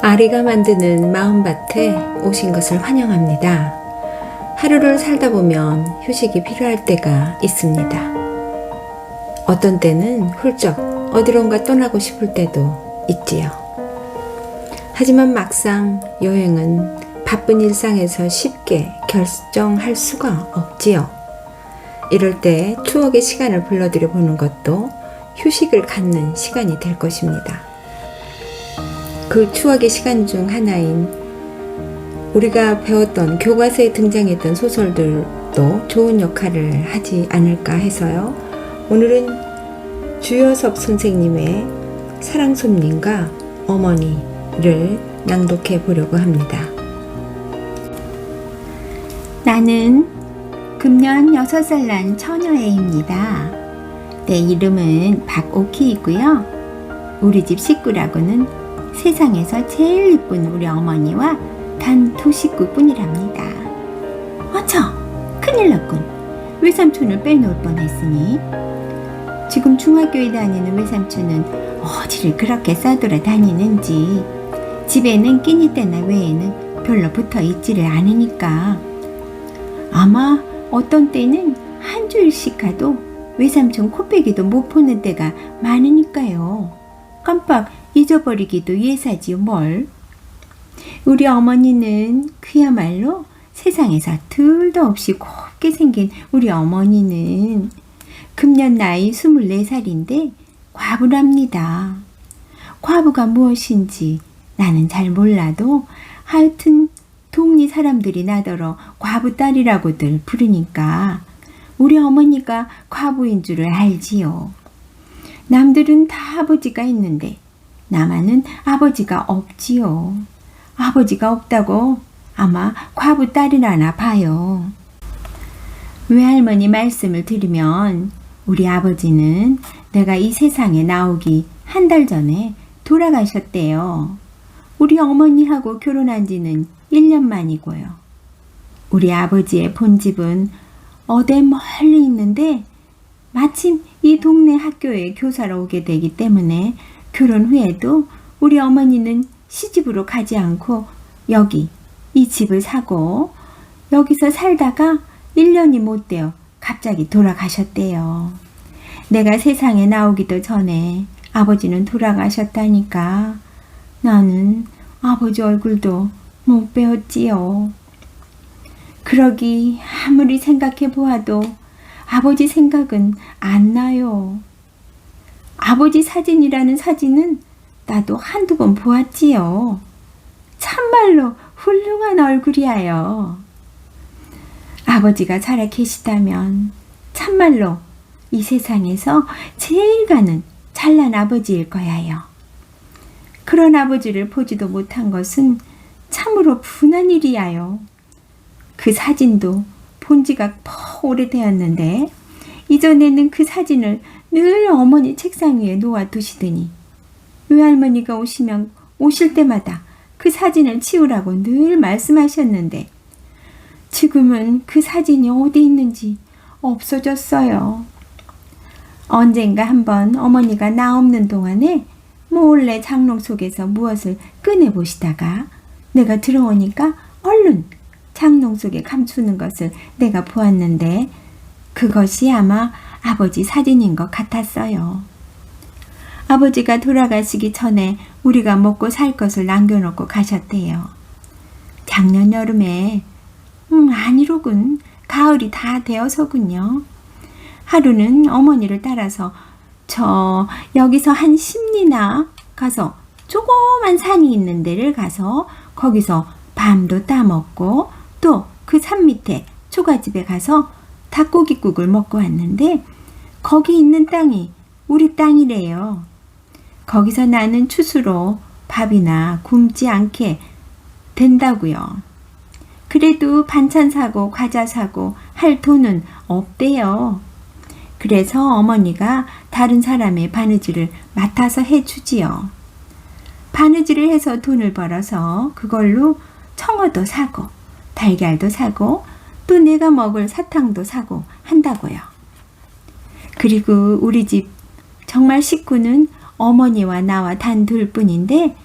아리가 만드는 마음밭에 오신 것을 환영합니다. 하루를 살다 보면 휴식이 필요할 때가 있습니다. 어떤 때는 훌쩍 어디론가 떠나고 싶을 때도 있지요. 하지만 막상 여행은 바쁜 일상에서 쉽게 결정할 수가 없지요. 이럴 때 추억의 시간을 불러들여 보는 것도 휴식을 갖는 시간이 될 것입니다. 그 추억의 시간 중 하나인 우리가 배웠던 교과서에 등장했던 소설들도 좋은 역할을 하지 않을까 해서요. 오늘은 주여섭 선생님의 사랑손님과 어머니를 낭독해 보려고 합니다. 나는 금년 6살 난 처녀애입니다. 내 이름은 박옥희이고요. 우리 집 식구라고는 세상에서 제일 예쁜 우리 어머니와 단 2식구뿐이랍니다. 어처! 큰일 났군. 외삼촌을 빼놓을 뻔했으니. 지금 중학교에 다니는 외삼촌은 어디를 그렇게 싸돌아 다니는지 집에는 끼니 때나 외에는 별로 붙어 있지를 않으니까 아마 어떤 때는 한 주일씩 가도 외삼촌 코빼기도 못 보는 때가 많으니까요. 깜빡 잊어버리기도 예사지요 뭘. 우리 어머니는 그야말로 세상에서 둘도 없이 곱게 생긴 우리 어머니는 금년 나이 24살인데 과부랍니다. 과부가 무엇인지 나는 잘 몰라도 하여튼 동리 사람들이 나더러 과부딸이라고들 부르니까 우리 어머니가 과부인 줄을 알지요. 남들은 다 아버지가 있는데 나만은 아버지가 없지요. 아버지가 없다고 아마 과부딸이라나 봐요. 외할머니 말씀을 들으면 우리 아버지는 내가 이 세상에 나오기 한 달 전에 돌아가셨대요. 우리 어머니하고 결혼한 지는 1년 만이고요. 우리 아버지의 본집은 어디 멀리 있는데 마침 이 동네 학교에 교사로 오게 되기 때문에 결혼 후에도 우리 어머니는 시집으로 가지 않고 여기 이 집을 사고 여기서 살다가 1년이 못 되어 갑자기 돌아가셨대요. 내가 세상에 나오기도 전에 아버지는 돌아가셨다니까 나는 아버지 얼굴도 못 배웠지요. 그러기 아무리 생각해 보아도 아버지 생각은 안 나요. 아버지 사진이라는 사진은 나도 한두 번 보았지요. 참말로 훌륭한 얼굴이야요. 아버지가 살아 계시다면 참말로 이 세상에서 제일 가는 잘난 아버지일 거야요. 그런 아버지를 보지도 못한 것은 참으로 분한 일이야요. 그 사진도 본 지가 오래되었는데 이전에는 그 사진을 늘 어머니 책상 위에 놓아두시더니 외할머니가 오실 때마다 그 사진을 치우라고 늘 말씀하셨는데 지금은 그 사진이 어디 있는지 없어졌어요. 언젠가 한번 어머니가 나 없는 동안에 몰래 장롱 속에서 무엇을 꺼내보시다가 내가 들어오니까 얼른 장롱 속에 감추는 것을 내가 보았는데 그것이 아마 아버지 사진인 것 같았어요. 아버지가 돌아가시기 전에 우리가 먹고 살 것을 남겨놓고 가셨대요. 작년 여름에 아니로군. 가을이 다 되어서군요. 하루는 어머니를 따라서 여기서 한 10리나 가서 조그만 산이 있는 데를 가서 거기서 밤도 따먹고 또 그 산 밑에 초가집에 가서 닭고기국을 먹고 왔는데 거기 있는 땅이 우리 땅이래요. 거기서 나는 추수로 밥이나 굶지 않게 된다고요. 그래도 반찬 사고 과자 사고 할 돈은 없대요. 그래서 어머니가 다른 사람의 바느질을 맡아서 해주지요. 바느질을 해서 돈을 벌어서 그걸로 청어도 사고 달걀도 사고 또 내가 먹을 사탕도 사고 한다고요. 그리고 우리 집 정말 식구는 어머니와 나와 단 둘뿐인데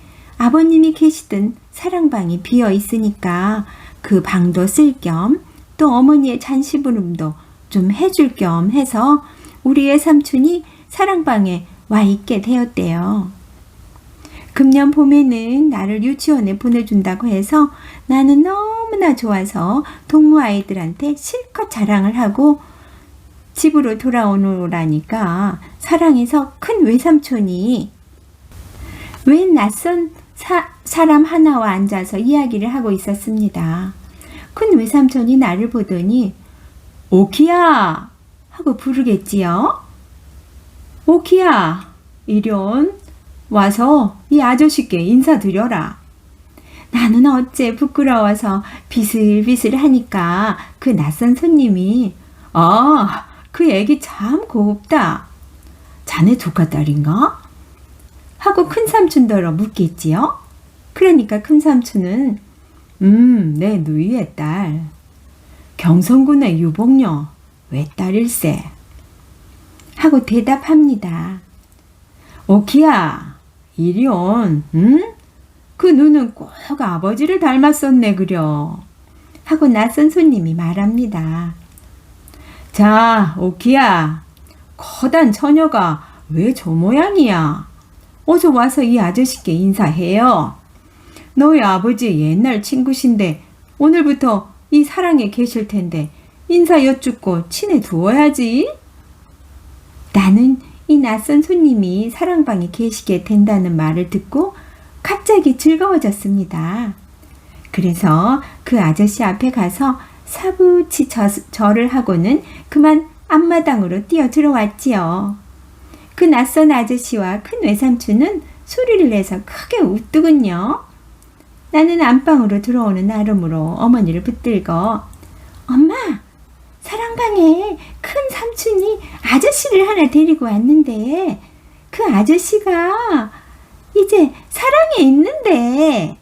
아버님이 계시던 사랑방이 비어 있으니까 그 방도 쓸 겸 또 어머니의 잔시부름도 좀 해줄 겸 해서 우리 외삼촌이 사랑방에 와 있게 되었대요. 금년 봄에는 나를 유치원에 보내준다고 해서 나는 너무나 좋아서 동무 아이들한테 실컷 자랑을 하고 집으로 돌아오라니까 사랑해서 큰 외삼촌이 웬 낯선 사람 하나와 앉아서 이야기를 하고 있었습니다. 큰 외삼촌이 나를 보더니 오키야 하고 부르겠지요. 오키야 이련 와서 이 아저씨께 인사드려라. 나는 어째 부끄러워서 비슬비슬 하니까 그 낯선 손님이 그 애기 참 곱다. 자네 조카딸인가? 하고 큰삼촌더러 묻겠지요. 그러니까 큰삼촌은 내 누이의 딸. 경성군의 유복녀 외딸일세. 하고 대답합니다. 오키야 이리 온. 그 눈은 꼭 아버지를 닮았었네 그려. 하고 낯선 손님이 말합니다. 자 오키야 커단 처녀가 왜 저 모양이야. 어서 와서 이 아저씨께 인사해요. 너희 아버지 옛날 친구신데 오늘부터 이 사랑에 계실 텐데 인사 여쭙고 친해 두어야지. 나는 이 낯선 손님이 사랑방에 계시게 된다는 말을 듣고 갑자기 즐거워졌습니다. 그래서 그 아저씨 앞에 가서 사부치 절을 하고는 그만 앞마당으로 뛰어 들어왔지요. 그 낯선 아저씨와 큰 외삼촌은 소리를 내서 크게 웃더군요. 나는 안방으로 들어오는 나름으로 어머니를 붙들고 엄마, 사랑방에 큰 삼촌이 아저씨를 하나 데리고 왔는데 그 아저씨가 이제 사랑에 있는데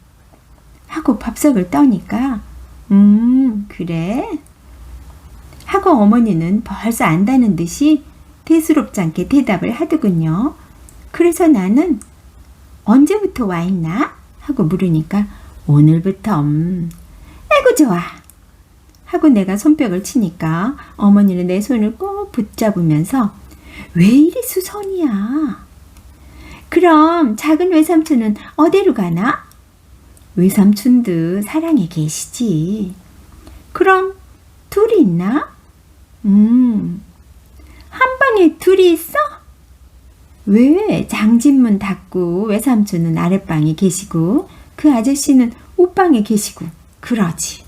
하고 밥석을 떠니까 그래? 하고 어머니는 벌써 안다는 듯이 대수롭지 않게 대답을 하더군요. 그래서 나는 언제부터 와 있나? 하고 물으니까 오늘부터 아이고 좋아 하고 내가 손뼉을 치니까 어머니는 내 손을 꼭 붙잡으면서 왜 이리 수선이야? 그럼 작은 외삼촌은 어디로 가나? 외삼촌도 사랑에 계시지. 그럼 둘이 있나? 한 방에 둘이 있어? 왜 장진문 닫고 외삼촌은 아랫방에 계시고 그 아저씨는 옷방에 계시고 그러지.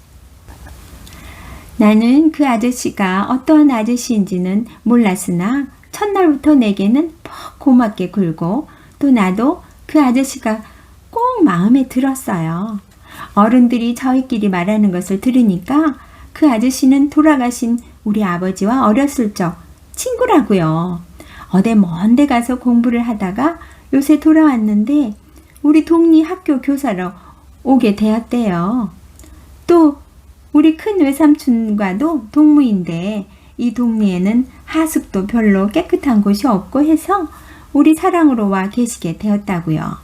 나는 그 아저씨가 어떠한 아저씨인지는 몰랐으나 첫날부터 내게는 퍽 고맙게 굴고 또 나도 그 아저씨가 꼭 마음에 들었어요. 어른들이 저희끼리 말하는 것을 들으니까 그 아저씨는 돌아가신 우리 아버지와 어렸을 적 친구라고요. 어디 먼 데 가서 공부를 하다가 요새 돌아왔는데 우리 동리 학교 교사로 오게 되었대요. 또 우리 큰 외삼촌과도 동무인데 이 동리에는 하숙도 별로 깨끗한 곳이 없고 해서 우리 사랑으로 와 계시게 되었다고요.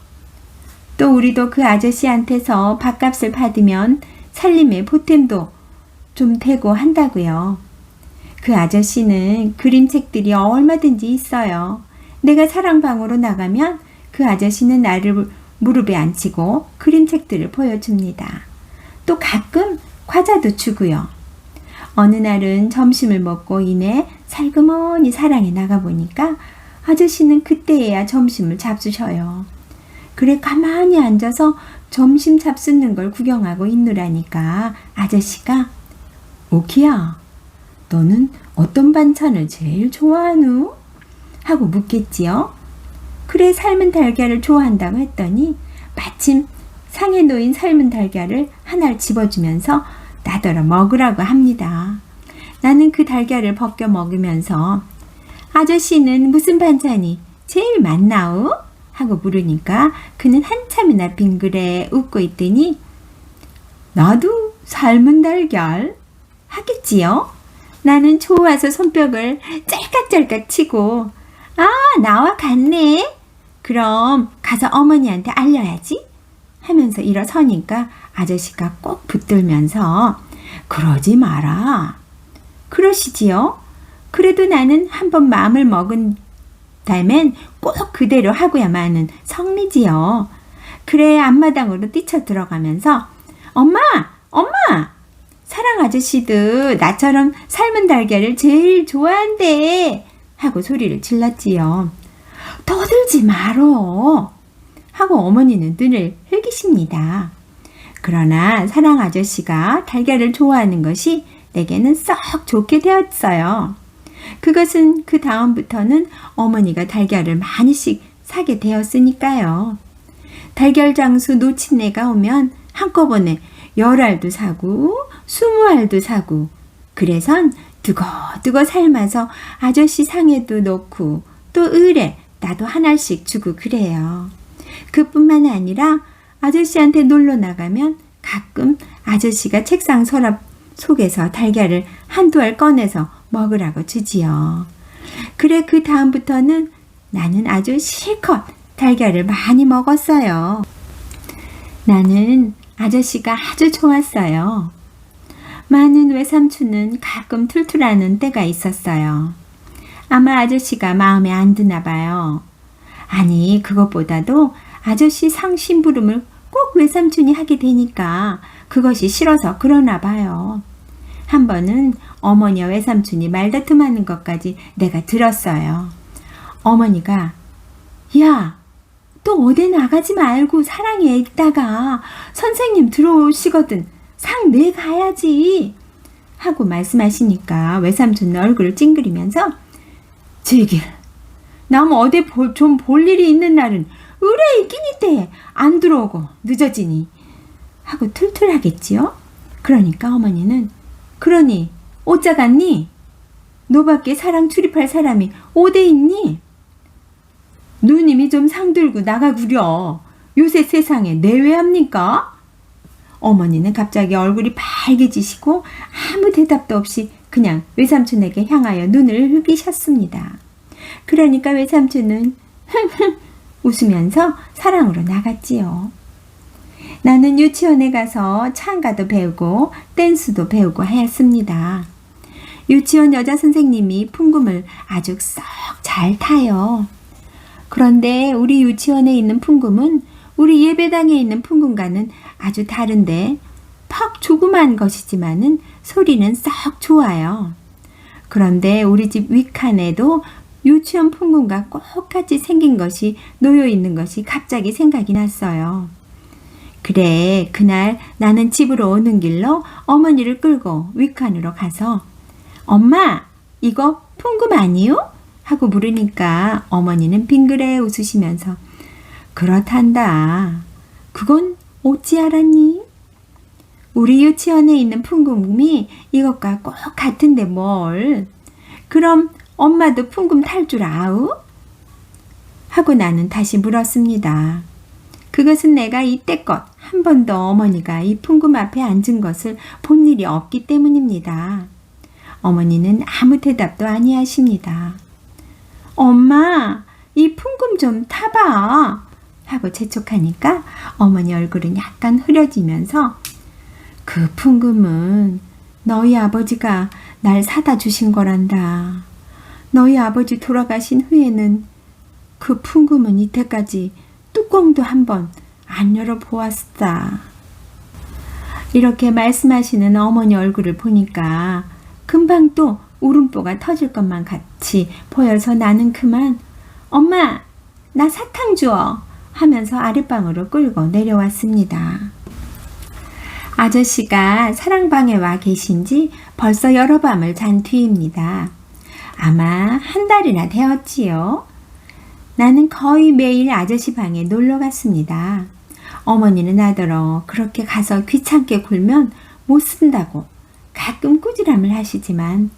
또 우리도 그 아저씨한테서 밥값을 받으면 살림에 보탬도 좀 되고 한다고요. 그 아저씨는 그림책들이 얼마든지 있어요. 내가 사랑방으로 나가면 그 아저씨는 나를 무릎에 앉히고 그림책들을 보여줍니다. 또 가끔 과자도 주고요. 어느 날은 점심을 먹고 이내 살그머니 사랑에 나가보니까 아저씨는 그때에야 점심을 잡수셔요. 그래 가만히 앉아서 점심 잡수는 걸 구경하고 있느라니까 아저씨가 오키야, 너는 어떤 반찬을 제일 좋아하누? 하고 묻겠지요. 그래 삶은 달걀을 좋아한다고 했더니 마침 상에 놓인 삶은 달걀을 하나를 집어주면서 나더러 먹으라고 합니다. 나는 그 달걀을 벗겨 먹으면서 아저씨는 무슨 반찬이 제일 맛나우? 하고 물으니까 그는 한참이나 빙그레 웃고 있더니 나도 삶은 달걀 하겠지요. 나는 좋아서 손뼉을 짤깍짤깍 치고 나와 같네. 그럼 가서 어머니한테 알려야지 하면서 일어서니까 아저씨가 꼭 붙들면서 그러지 마라. 그러시지요? 그래도 나는 한번 마음을 먹은 다음엔 꼭 그대로 하고야마는 성미지요. 그래 앞마당으로 뛰쳐 들어가면서 엄마! 엄마! 사랑 아저씨도 나처럼 삶은 달걀을 제일 좋아한대 하고 소리를 질렀지요. 떠들지 말어 하고 어머니는 눈을 흘기십니다. 그러나 사랑 아저씨가 달걀을 좋아하는 것이 내게는 썩 좋게 되었어요. 그것은 그 다음부터는 어머니가 달걀을 많이씩 사게 되었으니까요. 달걀 장수 놓친 애가 오면 한꺼번에 10알도 사고 20알도 사고 그래선 두고두고 삶아서 아저씨 상에도 넣고 또 을에 나도 하나씩 주고 그래요. 그뿐만 아니라 아저씨한테 놀러 나가면 가끔 아저씨가 책상 서랍 속에서 달걀을 한두 알 꺼내서 먹으라고 주지요. 그래 그 다음부터는 나는 아주 실컷 달걀을 많이 먹었어요. 나는 아저씨가 아주 좋았어요. 많은 외삼촌은 가끔 툴툴하는 때가 있었어요. 아마 아저씨가 마음에 안 드나 봐요. 아니 그것보다도 아저씨 상심부름을 꼭 외삼촌이 하게 되니까 그것이 싫어서 그러나 봐요. 한 번은 어머니와 외삼촌이 말다툼하는 것까지 내가 들었어요. 어머니가 야, 또 어디 나가지 말고 사랑에 있다가 선생님 들어오시거든 상 내가야지 하고 말씀하시니까 외삼촌 얼굴을 찡그리면서 제길 남 어디 좀 볼 일이 있는 날은 의뢰 있긴 있대 안 들어오고 늦어지니 하고 툴툴하겠지요. 그러니까 어머니는 그러니 어쩌 갔니? 너밖에 사랑 출입할 사람이 어디 있니? 누님이 좀 상들고 나가구려. 요새 세상에 내외합니까? 어머니는 갑자기 얼굴이 빨개지시고 아무 대답도 없이 그냥 외삼촌에게 향하여 눈을 흘기셨습니다. 그러니까 외삼촌은 흥흥 웃으면서 사랑으로 나갔지요. 나는 유치원에 가서 창가도 배우고 댄스도 배우고 하였습니다. 유치원 여자 선생님이 풍금을 아주 썩 잘 타요. 그런데 우리 유치원에 있는 풍금은 우리 예배당에 있는 풍금과는 아주 다른데 퍽 조그만 것이지만은 소리는 썩 좋아요. 그런데 우리 집 윗칸에도 유치원 풍금과 똑같이 생긴 것이 놓여 있는 것이 갑자기 생각이 났어요. 그래, 그날 나는 집으로 오는 길로 어머니를 끌고 윗칸으로 가서 엄마, 이거 풍금 아니요? 하고 물으니까 어머니는 빙그레 웃으시면서 그렇단다. 그건 어찌 알았니? 우리 유치원에 있는 풍금이 이것과 꼭 같은데 뭘. 그럼 엄마도 풍금 탈 줄 아우? 하고 나는 다시 물었습니다. 그것은 내가 이때껏 한 번도 어머니가 이 풍금 앞에 앉은 것을 본 일이 없기 때문입니다. 어머니는 아무 대답도 아니하십니다. 엄마, 이 풍금 좀 타봐 하고 재촉하니까 어머니 얼굴은 약간 흐려지면서 그 풍금은 너희 아버지가 날 사다 주신 거란다. 너희 아버지 돌아가신 후에는 그 풍금은 이때까지 뚜껑도 한번 안 열어보았다. 이렇게 말씀하시는 어머니 얼굴을 보니까 금방 또 울음보가 터질 것만 같이 보여서 나는 그만 엄마 나 사탕 주어 하면서 아랫방으로 끌고 내려왔습니다. 아저씨가 사랑방에 와 계신 지 벌써 여러 밤을 잔 뒤입니다. 아마 한 달이나 되었지요. 나는 거의 매일 아저씨 방에 놀러 갔습니다. 어머니는 나더러 그렇게 가서 귀찮게 굴면 못 쓴다고 가끔 꾸지람을 하시지만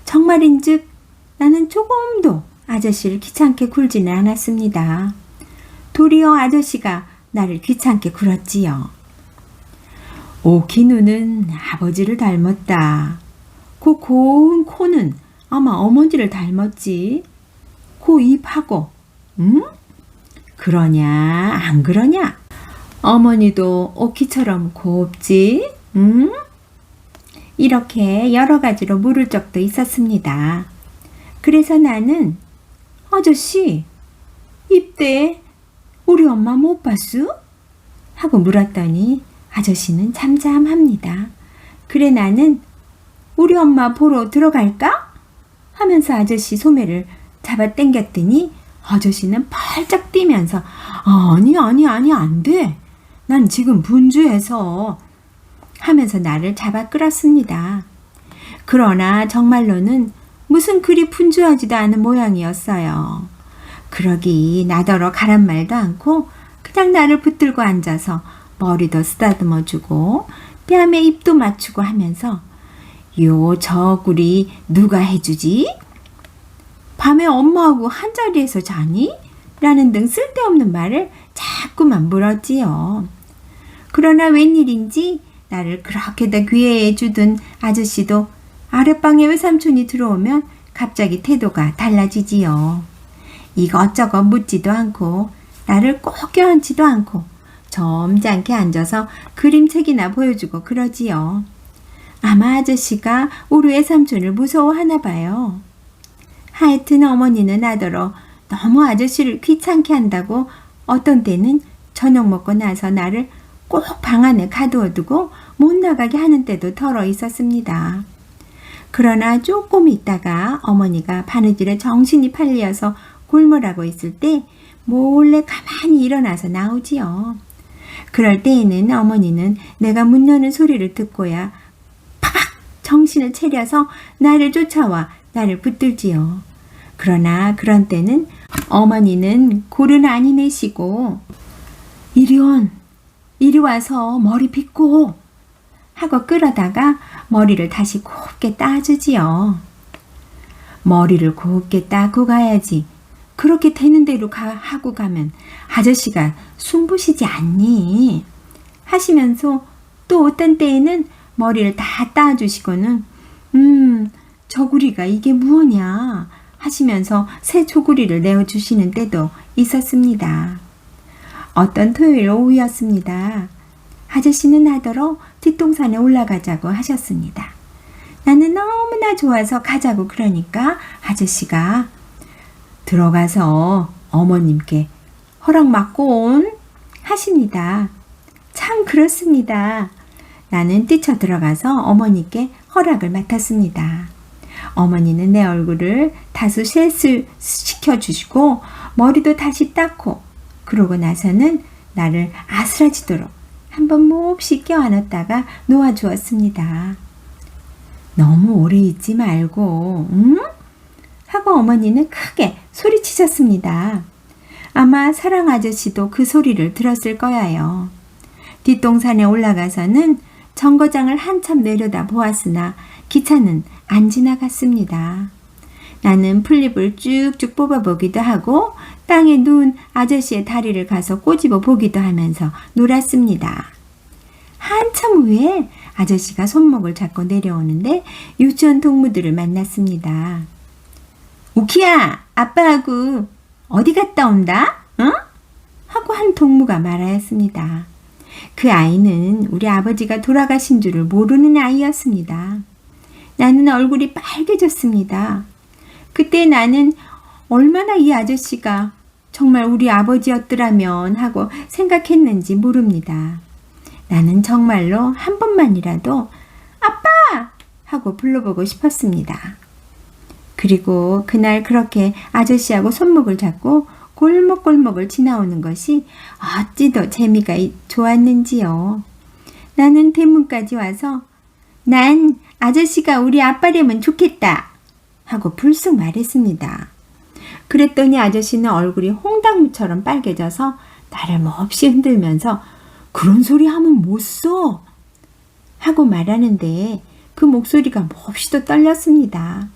정말인즉 나는 조금도 아저씨를 귀찮게 굴지는 않았습니다. 도리어 아저씨가 나를 귀찮게 굴었지요. 오키누는 아버지를 닮았다. 그 고운 코는 아마 어머니를 닮았지. 그 입하고 응? 그러냐 안 그러냐? 어머니도 오키처럼 곱지? 응? 이렇게 여러 가지로 물을 적도 있었습니다. 그래서 나는 아저씨, 이때 우리 엄마 못 봤어? 하고 물었더니 아저씨는 잠잠합니다. 그래 나는 우리 엄마 보러 들어갈까? 하면서 아저씨 소매를 잡아 당겼더니 아저씨는 펄쩍 뛰면서 아니 안 돼. 난 지금 분주해서 하면서 나를 잡아 끌었습니다. 그러나 정말로는 무슨 그리 분주하지도 않은 모양이었어요. 그러기 나더러 가란 말도 않고 그냥 나를 붙들고 앉아서 머리도 쓰다듬어주고 뺨에 입도 맞추고 하면서 요 저구리 누가 해주지? 밤에 엄마하고 한자리에서 자니? 라는 등 쓸데없는 말을 자꾸만 물었지요. 그러나 웬일인지 나를 그렇게도 귀해해 주던 아저씨도 아랫방에 외삼촌이 들어오면 갑자기 태도가 달라지지요. 이것저것 묻지도 않고 나를 꼭 껴안지도 않고 점잖게 앉아서 그림책이나 보여주고 그러지요. 아마 아저씨가 우리 외삼촌을 무서워하나 봐요. 하여튼 어머니는 나더러 너무 아저씨를 귀찮게 한다고 어떤 때는 저녁 먹고 나서 나를 꼭 방 안에 가두어두고 못 나가게 하는 때도 덜어 있었습니다. 그러나 조금 있다가 어머니가 바느질에 정신이 팔려서 골몰하고 있을 때 몰래 가만히 일어나서 나오지요. 그럴 때에는 어머니는 내가 문 여는 소리를 듣고야 팍 정신을 차려서 나를 쫓아와 나를 붙들지요. 그러나 그런 때는 어머니는 고른 안이 내시고 이리 와서 머리 빗고 하고 끌어다가 머리를 다시 곱게 따주지요. 머리를 곱게 따고 가야지. 그렇게 되는 대로 하고 가면 아저씨가 숨부시지 않니? 하시면서 또 어떤 때에는 머리를 다 따주시고는 저구리가 이게 무엇냐 하시면서 새 조구리를 내어주시는 때도 있었습니다. 어떤 토요일 오후였습니다. 아저씨는 하더러 뒷동산에 올라가자고 하셨습니다. 나는 너무나 좋아서 가자고 그러니까 아저씨가 들어가서 어머님께 허락 맡고 온 하십니다. 참 그렇습니다. 나는 뛰쳐 들어가서 어머니께 허락을 맡았습니다. 어머니는 내 얼굴을 다소 셋을 시켜주시고 머리도 다시 닦고 그러고 나서는 나를 아스라지도록 한번 몹시 껴안았다가 놓아주었습니다. 너무 오래 있지 말고 응? 하고 어머니는 크게 소리치셨습니다. 아마 사랑 아저씨도 그 소리를 들었을 거야요. 뒷동산에 올라가서는 정거장을 한참 내려다 보았으나 기차는 안 지나갔습니다. 나는 풀잎을 쭉쭉 뽑아보기도 하고 땅에 누운 아저씨의 다리를 가서 꼬집어 보기도 하면서 놀았습니다. 한참 후에 아저씨가 손목을 잡고 내려오는데 유치원 동무들을 만났습니다. 우키야, 아빠하고 어디 갔다 온다? 응? 하고 한 동무가 말하였습니다. 그 아이는 우리 아버지가 돌아가신 줄을 모르는 아이였습니다. 나는 얼굴이 빨개졌습니다. 그때 나는 얼마나 이 아저씨가 정말 우리 아버지였더라면 하고 생각했는지 모릅니다. 나는 정말로 한 번만이라도 아빠! 하고 불러보고 싶었습니다. 그리고 그날 그렇게 아저씨하고 손목을 잡고 골목골목을 지나오는 것이 어찌도 재미가 좋았는지요. 나는 대문까지 와서 난 아저씨가 우리 아빠라면 좋겠다 하고 불쑥 말했습니다. 그랬더니 아저씨는 얼굴이 홍당무처럼 빨개져서 나를 몹시 흔들면서 그런 소리 하면 못 써 하고 말하는데 그 목소리가 몹시도 떨렸습니다.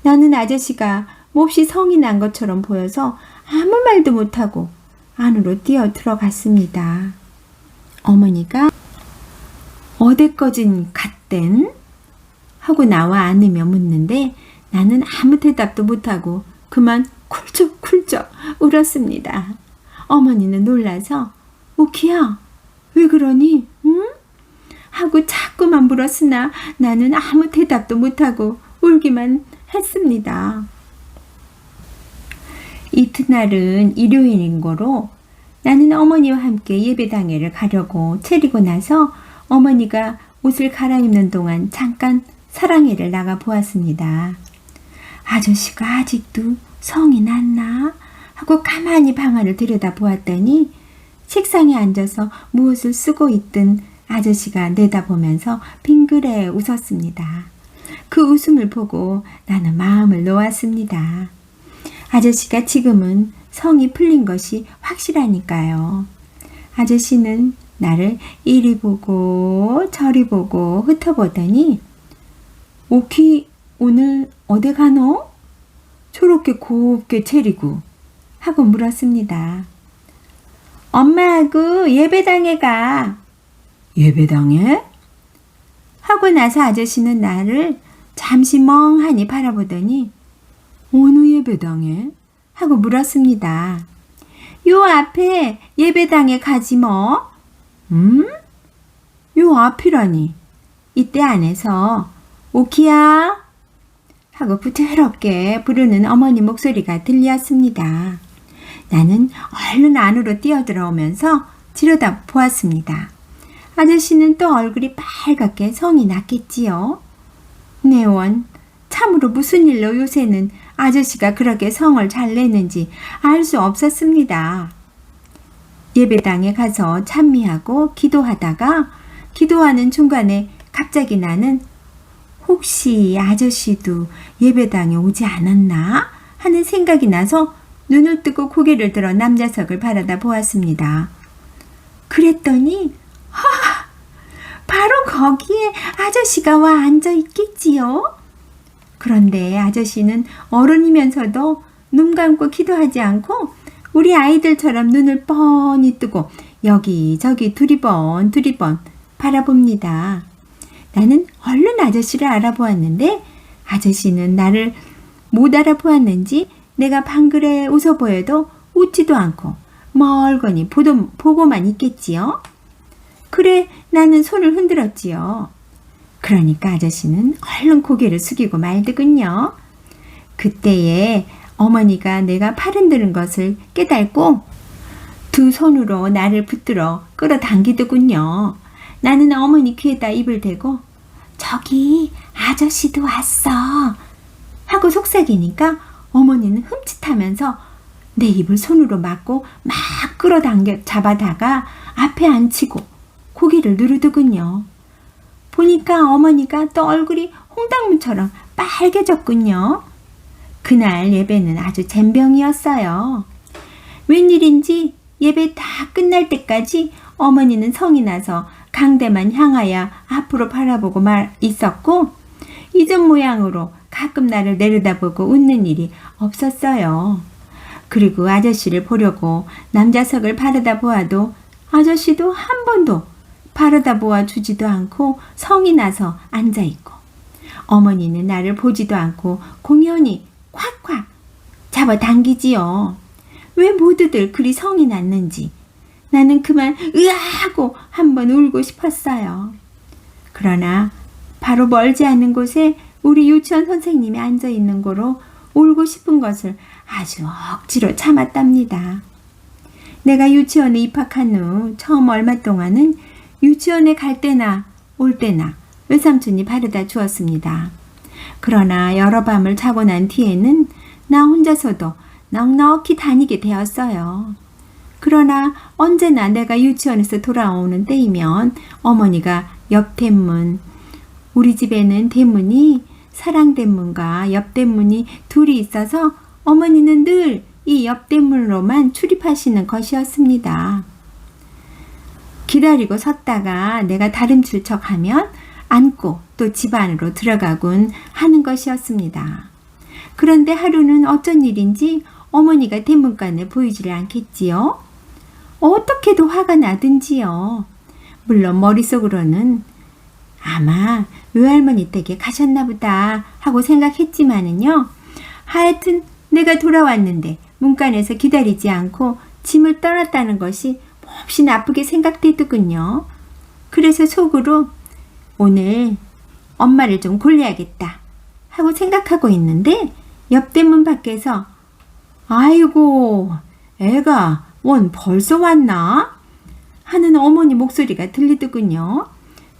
나는 아저씨가 몹시 성이 난 것처럼 보여서 아무 말도 못하고 안으로 뛰어 들어갔습니다. 어머니가 어디까진 갔댄? 하고 나와 안으며 묻는데 나는 아무 대답도 못하고 그만 쿨쩍쿨쩍 울었습니다. 어머니는 놀라서 우키야 왜 그러니? 응? 하고 자꾸만 물었으나 나는 아무 대답도 못하고 울기만 했습니다. 이튿날은 일요일인 거로 나는 어머니와 함께 예배당에를 가려고 차리고 나서 어머니가 옷을 갈아입는 동안 잠깐 사랑회를 나가 보았습니다. 아저씨가 아직도 성이 났나? 하고 가만히 방 안을 들여다보았더니 책상에 앉아서 무엇을 쓰고 있던 아저씨가 내다보면서 빙그레 웃었습니다. 그 웃음을 보고 나는 마음을 놓았습니다. 아저씨가 지금은 성이 풀린 것이 확실하니까요. 아저씨는 나를 이리 보고 저리 보고 흩어보더니 오키 오늘 어디 가노? 저렇게 곱게 차리고 하고 물었습니다. 엄마하고 예배당에 가. 예배당에? 하고 나서 아저씨는 나를 잠시 멍하니 바라보더니 어느 예배당에? 하고 물었습니다. 요 앞에 예배당에 가지 뭐. 요 앞이라니. 이때 안에서 오키야 하고 부드럽게 부르는 어머니 목소리가 들렸습니다. 나는 얼른 안으로 뛰어들어오면서 지르다 보았습니다. 아저씨는 또 얼굴이 빨갛게 성이 났겠지요. 네원, 참으로 무슨 일로 요새는 아저씨가 그렇게 성을 잘 내는지 알 수 없었습니다. 예배당에 가서 찬미하고 기도하다가 기도하는 중간에 갑자기 나는 혹시 아저씨도 예배당에 오지 않았나 하는 생각이 나서 눈을 뜨고 고개를 들어 남자석을 바라다 보았습니다. 그랬더니 바로 거기에 아저씨가 와 앉아 있겠지요. 그런데 아저씨는 어른이면서도 눈 감고 기도하지 않고 우리 아이들처럼 눈을 뻔히 뜨고 여기저기 두리번 바라봅니다. 나는 얼른 아저씨를 알아보았는데 아저씨는 나를 못 알아보았는지 내가 방글에 웃어 보여도 웃지도 않고 멀거니 보고만 있겠지요. 그래 나는 손을 흔들었지요. 그러니까 아저씨는 얼른 고개를 숙이고 말더군요. 그때에 어머니가 내가 팔 흔드는 것을 깨닫고 두 손으로 나를 붙들어 끌어당기더군요. 나는 어머니 귀에다 입을 대고 저기 아저씨도 왔어 하고 속삭이니까 어머니는 흠칫하면서 내 입을 손으로 막고 막 끌어당겨 잡아다가 앞에 앉히고 고개를 누르더군요. 보니까 어머니가 또 얼굴이 홍당무처럼 빨개졌군요. 그날 예배는 아주 젬병이었어요. 웬일인지 예배 다 끝날 때까지 어머니는 성이 나서 강대만 향하여 앞으로 바라보고 있었고 이전 모양으로 가끔 나를 내려다보고 웃는 일이 없었어요. 그리고 아저씨를 보려고 남자석을 바라다 보아도 아저씨도 한 번도 바라다 보아 주지도 않고 성이 나서 앉아있고 어머니는 나를 보지도 않고 공연히 콱콱 잡아당기지요. 왜 모두들 그리 성이 났는지 나는 그만 으아하고 한번 울고 싶었어요. 그러나 바로 멀지 않은 곳에 우리 유치원 선생님이 앉아있는 거로 울고 싶은 것을 아주 억지로 참았답니다. 내가 유치원에 입학한 후 처음 얼마 동안은 유치원에 갈 때나 올 때나 외삼촌이 바르다 주었습니다. 그러나 여러 밤을 자고 난 뒤에는 나 혼자서도 넉넉히 다니게 되었어요. 그러나 언제나 내가 유치원에서 돌아오는 때이면 어머니가 옆 대문, 우리 집에는 대문이 사랑대문과 옆대문이 둘이 있어서 어머니는 늘 이 옆대문으로만 출입하시는 것이었습니다. 기다리고 섰다가 내가 다름칠 척하면 앉고 또 집 안으로 들어가곤 하는 것이었습니다. 그런데 하루는 어쩐 일인지 어머니가 대문간에 보이지를 않겠지요. 어떻게도 화가 나든지요. 물론 머릿속으로는 아마 외할머니 댁에 가셨나 보다 하고 생각했지만은요. 하여튼 내가 돌아왔는데 문간에서 기다리지 않고 짐을 떠났다는 것이 몹시 나쁘게 생각되더군요. 그래서 속으로 오늘 엄마를 좀 골라야겠다 하고 생각하고 있는데 옆대문 밖에서 아이고 애가 원 벌써 왔나? 하는 어머니 목소리가 들리더군요.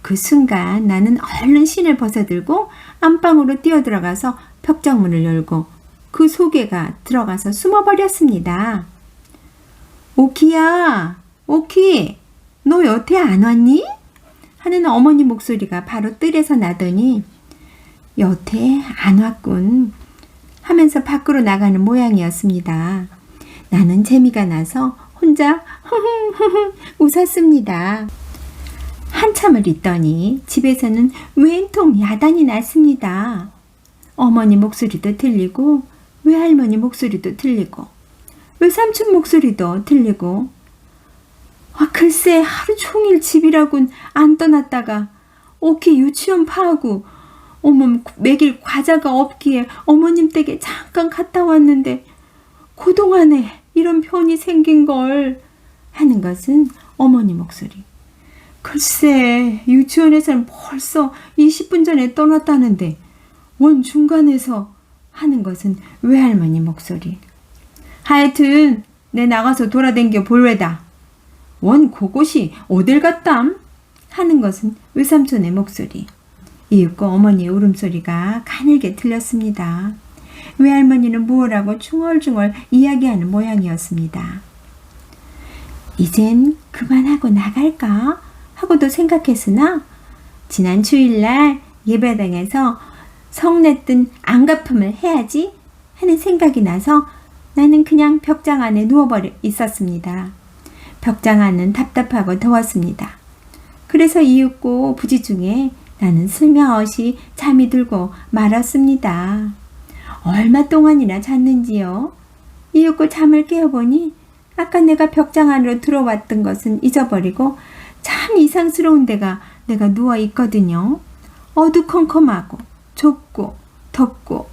그 순간 나는 얼른 신을 벗어들고 안방으로 뛰어들어가서 벽장문을 열고 그 속에가 들어가서 숨어버렸습니다. 오키야, 오키, 너 여태 안 왔니? 하는 어머니 목소리가 바로 뜰에서 나더니 여태 안 왔군 하면서 밖으로 나가는 모양이었습니다. 나는 재미가 나서 혼자 흐흥흐흥 웃었습니다. 한참을 있더니 집에서는 웬통 야단이 났습니다. 어머니 목소리도 들리고 외할머니 목소리도 들리고 외삼촌 목소리도 들리고 글쎄 하루 종일 집이라곤 안 떠났다가 오키 유치원 파하고 먹일 과자가 없기에 어머님 댁에 잠깐 갔다 왔는데 그동안에 이런 편이 생긴 걸 하는 것은 어머니 목소리. 글쎄 유치원에서는 벌써 20분 전에 떠났다는데 원 중간에서 하는 것은 외할머니 목소리. 하여튼 내 나가서 돌아댕겨 볼래다. 원 그곳이 어딜 갔담? 하는 것은 외삼촌의 목소리. 이윽고 어머니의 울음소리가 가늘게 들렸습니다. 외할머니는 무엇라고 중얼중얼 이야기하는 모양이었습니다. 이젠 그만하고 나갈까? 하고도 생각했으나 지난 주일날 예배당에서 성냈던 안갚음을 해야지 하는 생각이 나서 나는 그냥 벽장 안에 누워버려 있었습니다. 벽장 안은 답답하고 더웠습니다. 그래서 이윽고 부지중에 나는 슬며시 잠이 들고 말았습니다. 얼마 동안이나 잤는지요? 이윽고 잠을 깨어보니 아까 내가 벽장 안으로 들어왔던 것은 잊어버리고 참 이상스러운 데가 내가 누워 있거든요. 어두컴컴하고 좁고 덥고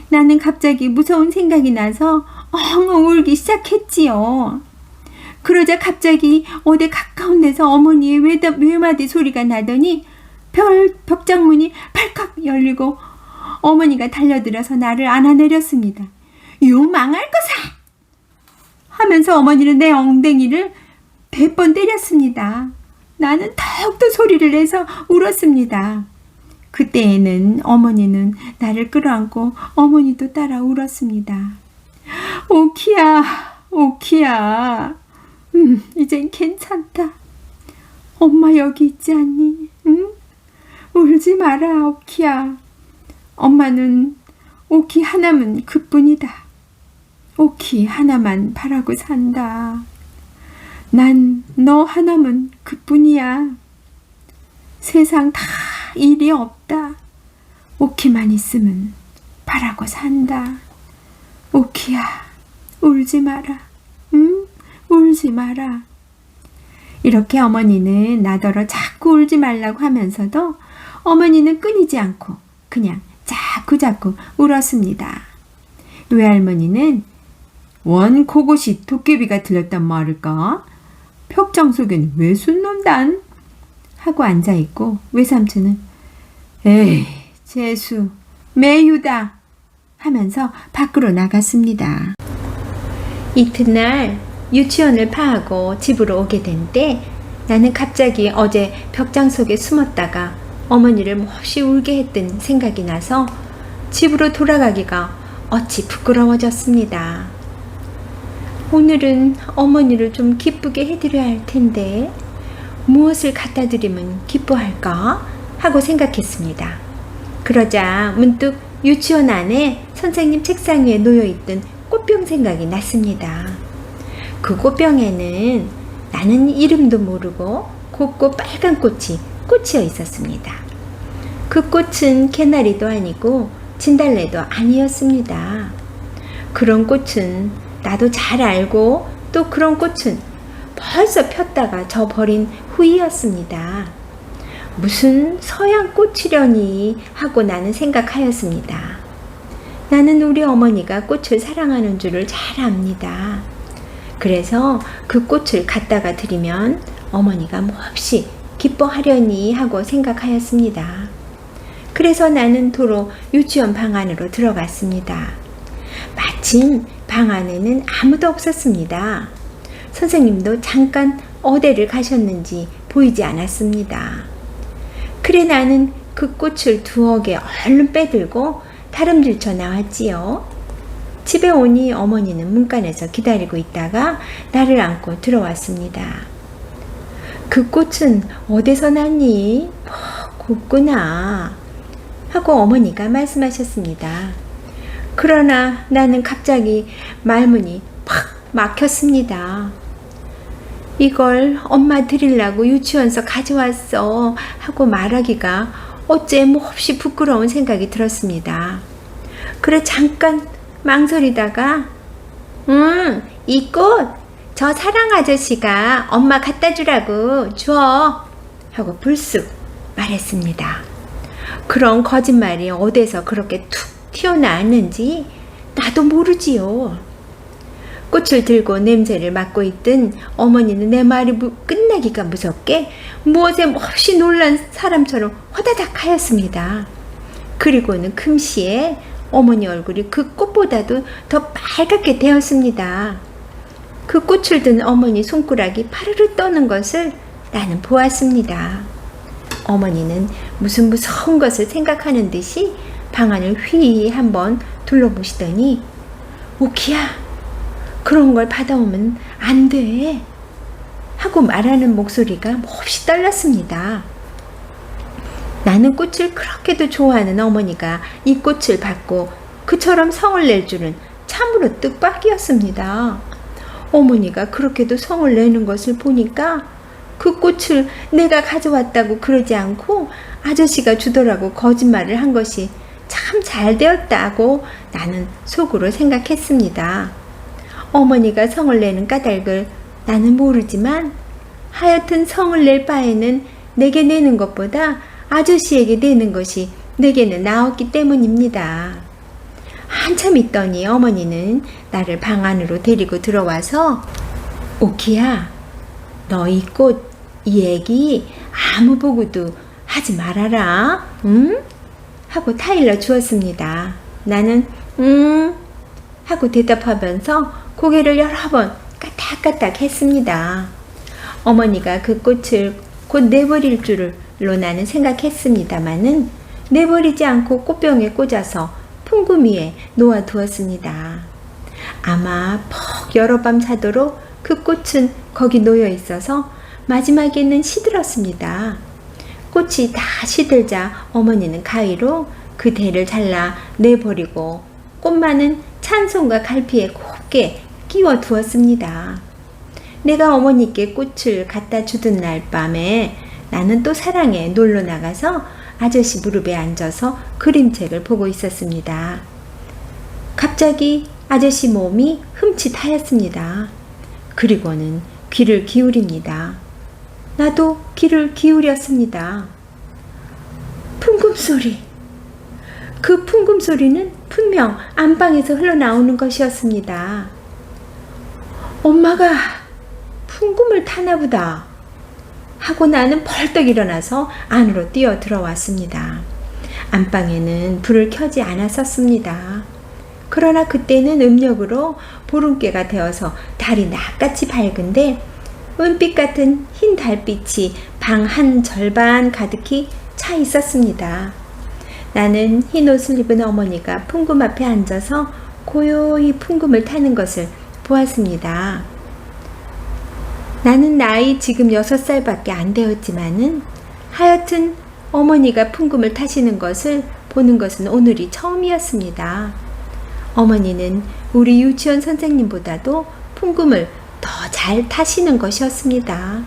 나는 갑자기 무서운 생각이 나서 엉엉 울기 시작했지요. 그러자 갑자기 어디 가까운 데서 어머니의 외마디 소리가 나더니 벽장문이 발칵 열리고 어머니가 달려들어서 나를 안아내렸습니다. 요 망할 거사! 하면서 어머니는 내 엉덩이를 100번 때렸습니다. 나는 더욱더 소리를 내서 울었습니다. 그때에는 어머니는 나를 끌어안고 어머니도 따라 울었습니다. 오키야, 오키야. 이젠 괜찮다. 엄마 여기 있지 않니? 응? 울지 마라, 오키야. 엄마는 오키 하나면 그뿐이다. 오키 하나만 바라고 산다. 난 너 하나면 그뿐이야. 세상 다 일이 없다. 오키만 있으면 바라고 산다. 오키야, 울지 마라. 응? 울지 마라. 이렇게 어머니는 나더러 자꾸 울지 말라고 하면서도 어머니는 끊이지 않고 그냥 자꾸자꾸 울었습니다. 외할머니는 원 그곳이 도깨비가 들렸단 말일까? 벽장 속엔 왜 숨는단? 하고 앉아있고 외삼촌은 에이 재수 매유다 하면서 밖으로 나갔습니다. 이튿날 유치원을 파하고 집으로 오게 된 때 나는 갑자기 어제 벽장 속에 숨었다가 어머니를 몹시 울게 했던 생각이 나서 집으로 돌아가기가 어찌 부끄러워졌습니다. 오늘은 어머니를 좀 기쁘게 해드려야 할 텐데 무엇을 갖다 드리면 기뻐할까 하고 생각했습니다. 그러자 문득 유치원 안에 선생님 책상 위에 놓여있던 꽃병 생각이 났습니다. 그 꽃병에는 나는 이름도 모르고 곱고 빨간 꽃이 꽂혀 있었습니다. 그 꽃은 개나리도 아니고 진달래도 아니었습니다. 그런 꽃은 나도 잘 알고 또 그런 꽃은 벌써 폈다가 져버린 후이었습니다. 무슨 서양 꽃이려니 하고 나는 생각하였습니다. 나는 우리 어머니가 꽃을 사랑하는 줄을 잘 압니다. 그래서 그 꽃을 갖다가 드리면 어머니가 몹시 기뻐하려니 하고 생각하였습니다. 그래서 나는 도로 유치원 방 안으로 들어갔습니다. 마침 방 안에는 아무도 없었습니다. 선생님도 잠깐 어디를 가셨는지 보이지 않았습니다. 그래 나는 그 꽃을 두억에 얼른 빼들고 다름질쳐 나왔지요. 집에 오니 어머니는 문간에서 기다리고 있다가 나를 안고 들어왔습니다. 그 꽃은 어디서 났니? 곱구나 하고 어머니가 말씀하셨습니다. 그러나 나는 갑자기 말문이 팍 막혔습니다. 이걸 엄마 드리려고 유치원서 가져왔어 하고 말하기가 어째 몹시 부끄러운 생각이 들었습니다. 그래 잠깐 망설이다가 이 꽃 저 사랑 아저씨가 엄마 갖다 주라고 줘 하고 불쑥 말했습니다. 그런 거짓말이 어디서 그렇게 툭 튀어나왔는지 나도 모르지요. 꽃을 들고 냄새를 맡고 있던 어머니는 내 말이 끝나기가 무섭게 무엇에 몹시 놀란 사람처럼 화다닥 하였습니다. 그리고는 금시에 어머니 얼굴이 그 꽃보다도 더 빨갛게 되었습니다. 그 꽃을 든 어머니 손가락이 파르르 떠는 것을 나는 보았습니다. 어머니는 무슨 무서운 것을 생각하는 듯이 방 안을 휘 한번 둘러보시더니 오키야 그런 걸 받아오면 안 돼 하고 말하는 목소리가 몹시 떨렸습니다. 나는 꽃을 그렇게도 좋아하는 어머니가 이 꽃을 받고 그처럼 성을 낼 줄은 참으로 뜻밖이었습니다. 어머니가 그렇게도 성을 내는 것을 보니까 그 꽃을 내가 가져왔다고 그러지 않고 아저씨가 주더라고 거짓말을 한 것이 참 잘 되었다고 나는 속으로 생각했습니다. 어머니가 성을 내는 까닭을 나는 모르지만 하여튼 성을 낼 바에는 내게 내는 것보다 아저씨에게 내는 것이 내게는 나았기 때문입니다. 한참 있더니 어머니는 나를 방 안으로 데리고 들어와서 오키야 너 이 꽃 이 얘기 아무 보고도 하지 말아라 응? 하고 타일러 주었습니다. 나는 하고 대답하면서 고개를 여러 번 까딱까딱 했습니다. 어머니가 그 꽃을 곧 내버릴 줄로 나는 생각했습니다마는 내버리지 않고 꽃병에 꽂아서 풍금 위에 놓아두었습니다. 아마 퍽 여러 밤 자도록 그 꽃은 거기 놓여 있어서 마지막에는 시들었습니다. 꽃이 다 시들자 어머니는 가위로 그 대를 잘라 내버리고 꽃만은 찬송과 갈피에 곱게 끼워 두었습니다. 내가 어머니께 꽃을 갖다 주던 날 밤에 나는 또 사랑에 놀러 나가서 아저씨 무릎에 앉아서 그림책을 보고 있었습니다. 갑자기 아저씨 몸이 흠칫하였습니다. 그리고는 귀를 기울입니다. 나도 귀를 기울였습니다. 풍금소리. 그 풍금소리는 분명 안방에서 흘러나오는 것이었습니다. 엄마가 풍금을 타나보다 하고 나는 벌떡 일어나서 안으로 뛰어 들어왔습니다. 안방에는 불을 켜지 않았었습니다. 그러나 그때는 음력으로 보름께가 되어서 달이 낯같이 밝은데 은빛 같은 흰 달빛이 방 한 절반 가득히 차 있었습니다. 나는 흰 옷을 입은 어머니가 풍금 앞에 앉아서 고요히 풍금을 타는 것을 보았습니다. 나는 나이 지금 6살밖에 안 되었지만은 하여튼 어머니가 풍금을 타시는 것을 보는 것은 오늘이 처음이었습니다. 어머니는 우리 유치원 선생님보다도 풍금을 더 잘 타시는 것이었습니다.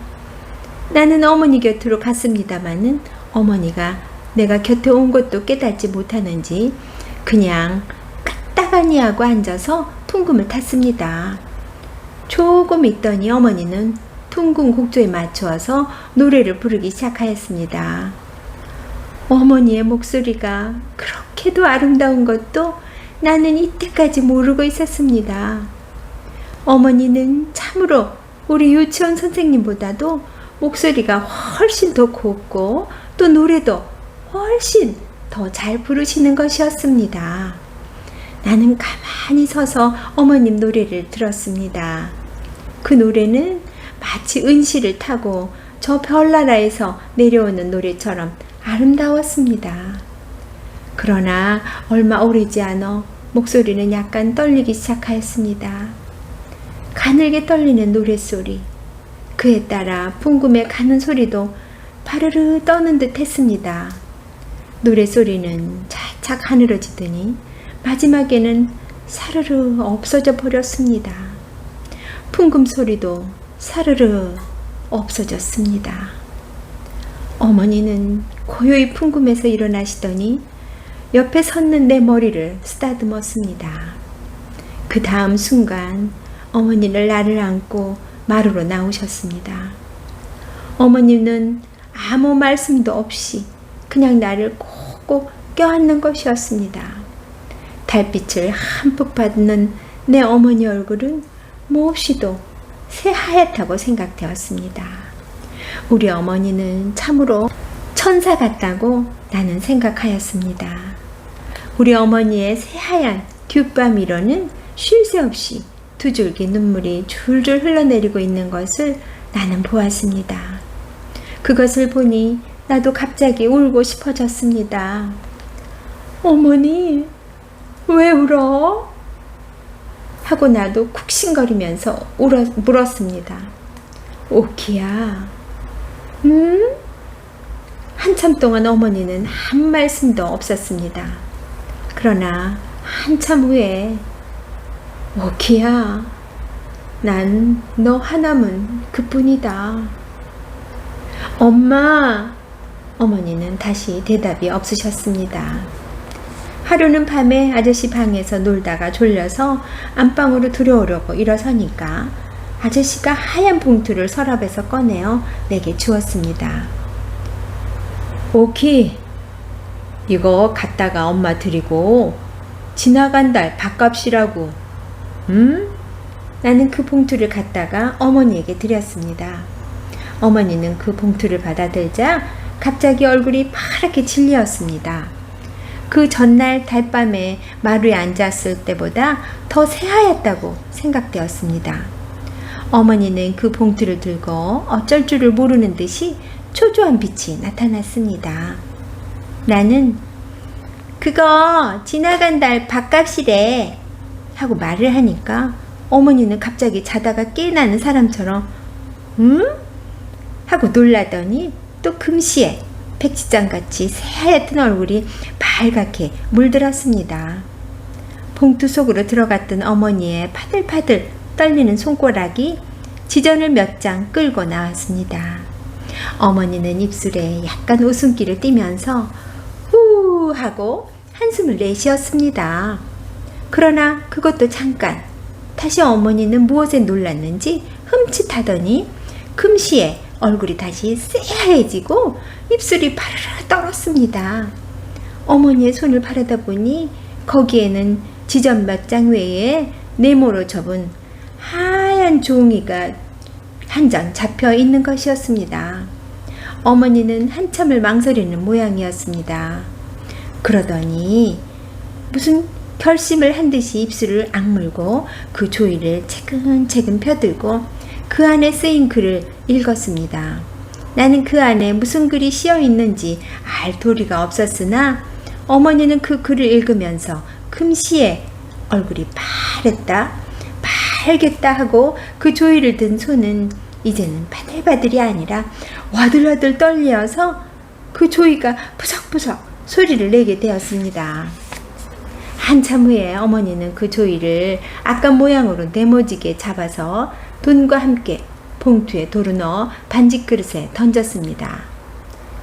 나는 어머니 곁으로 갔습니다마는 어머니가 내가 곁에 온 것도 깨닫지 못하는지 그냥 까딱하니 하고 앉아서 풍금을 탔습니다. 조금 있더니 어머니는 풍금 곡조에 맞추어서 노래를 부르기 시작하였습니다. 어머니의 목소리가 그렇게도 아름다운 것도 나는 이때까지 모르고 있었습니다. 어머니는 참으로 우리 유치원 선생님보다도 목소리가 훨씬 더 곱고 또 노래도 훨씬 더 잘 부르시는 것이었습니다. 나는 가만히 서서 어머님 노래를 들었습니다. 그 노래는 마치 은시를 타고 저 별나라에서 내려오는 노래처럼 아름다웠습니다. 그러나 얼마 오래지 않아 목소리는 약간 떨리기 시작하였습니다. 가늘게 떨리는 노랫소리, 그에 따라 풍금에 가는 소리도 파르르 떠는 듯 했습니다. 노랫소리는 차차 가늘어지더니 마지막에는 사르르 없어져 버렸습니다. 풍금 소리도 사르르 없어졌습니다. 어머니는 고요히 풍금에서 일어나시더니 옆에 섰는 내 머리를 쓰다듬었습니다. 그 다음 순간 어머니는 나를 안고 마루로 나오셨습니다. 어머니는 아무 말씀도 없이 그냥 나를 꼭꼭 껴안는 것이었습니다. 달빛을 한푹 받는 내 어머니 얼굴은 몹시도 새하얗다고 생각되었습니다. 우리 어머니는 참으로 천사 같다고 나는 생각하였습니다. 우리 어머니의 새하얀 뒷밤 위로는 쉴 새 없이 두 줄기 눈물이 줄줄 흘러내리고 있는 것을 나는 보았습니다. 그것을 보니 나도 갑자기 울고 싶어졌습니다. 어머니, 왜 울어? 하고 나도 쿡신거리면서 물었습니다. 오키야, 한참 동안 어머니는 한 말씀도 없었습니다. 그러나 한참 후에 오키야, 난 너 하나면 그뿐이다. 엄마! 어머니는 다시 대답이 없으셨습니다. 하루는 밤에 아저씨 방에서 놀다가 졸려서 안방으로 들어오려고 일어서니까 아저씨가 하얀 봉투를 서랍에서 꺼내어 내게 주었습니다. 오키, 이거 갖다가 엄마 드리고 지나간 달 밥값이라고. 나는 그 봉투를 갖다가 어머니에게 드렸습니다. 어머니는 그 봉투를 받아들자 갑자기 얼굴이 파랗게 질리었습니다. 그 전날 달밤에 마루에 앉았을 때보다 더 새하얗다고 생각되었습니다. 어머니는 그 봉투를 들고 어쩔 줄을 모르는 듯이 초조한 빛이 나타났습니다. 나는 그거 지나간 달 밥값이래 하고 말을 하니까 어머니는 갑자기 자다가 깨어나는 사람처럼 하고 놀라더니 또 금시에 백지장같이 새하얗던 얼굴이 빨갛게 물들었습니다. 봉투 속으로 들어갔던 어머니의 파들파들 떨리는 손가락이 지전을 몇 장 끌고 나왔습니다. 어머니는 입술에 약간 웃음기를 띠면서 후 하고 한숨을 내쉬었습니다. 그러나 그것도 잠깐. 다시 어머니는 무엇에 놀랐는지 흠칫하더니 금시에 얼굴이 다시 새하얘지고 입술이 파르르 떨었습니다. 어머니의 손을 바라다 보니 거기에는 지점 몇 장 외에 네모로 접은 하얀 종이가 한 장 잡혀 있는 것이었습니다. 어머니는 한참을 망설이는 모양이었습니다. 그러더니 무슨 결심을 한 듯이 입술을 악물고 그 조이를 채근채근 펴들고 그 안에 쓰인 글을 읽었습니다. 나는 그 안에 무슨 글이 씌어 있는지 알 도리가 없었으나 어머니는 그 글을 읽으면서 금시에 얼굴이 빨겠다 하고 그 조이를 든 손은 이제는 바들바들이 아니라 와들와들 떨려서 그 조이가 푸석푸석 소리를 내게 되었습니다. 한참 후에 어머니는 그 조이를 아까 모양으로 네모지게 잡아서 돈과 함께 봉투에 도로 넣어 반지 그릇에 던졌습니다.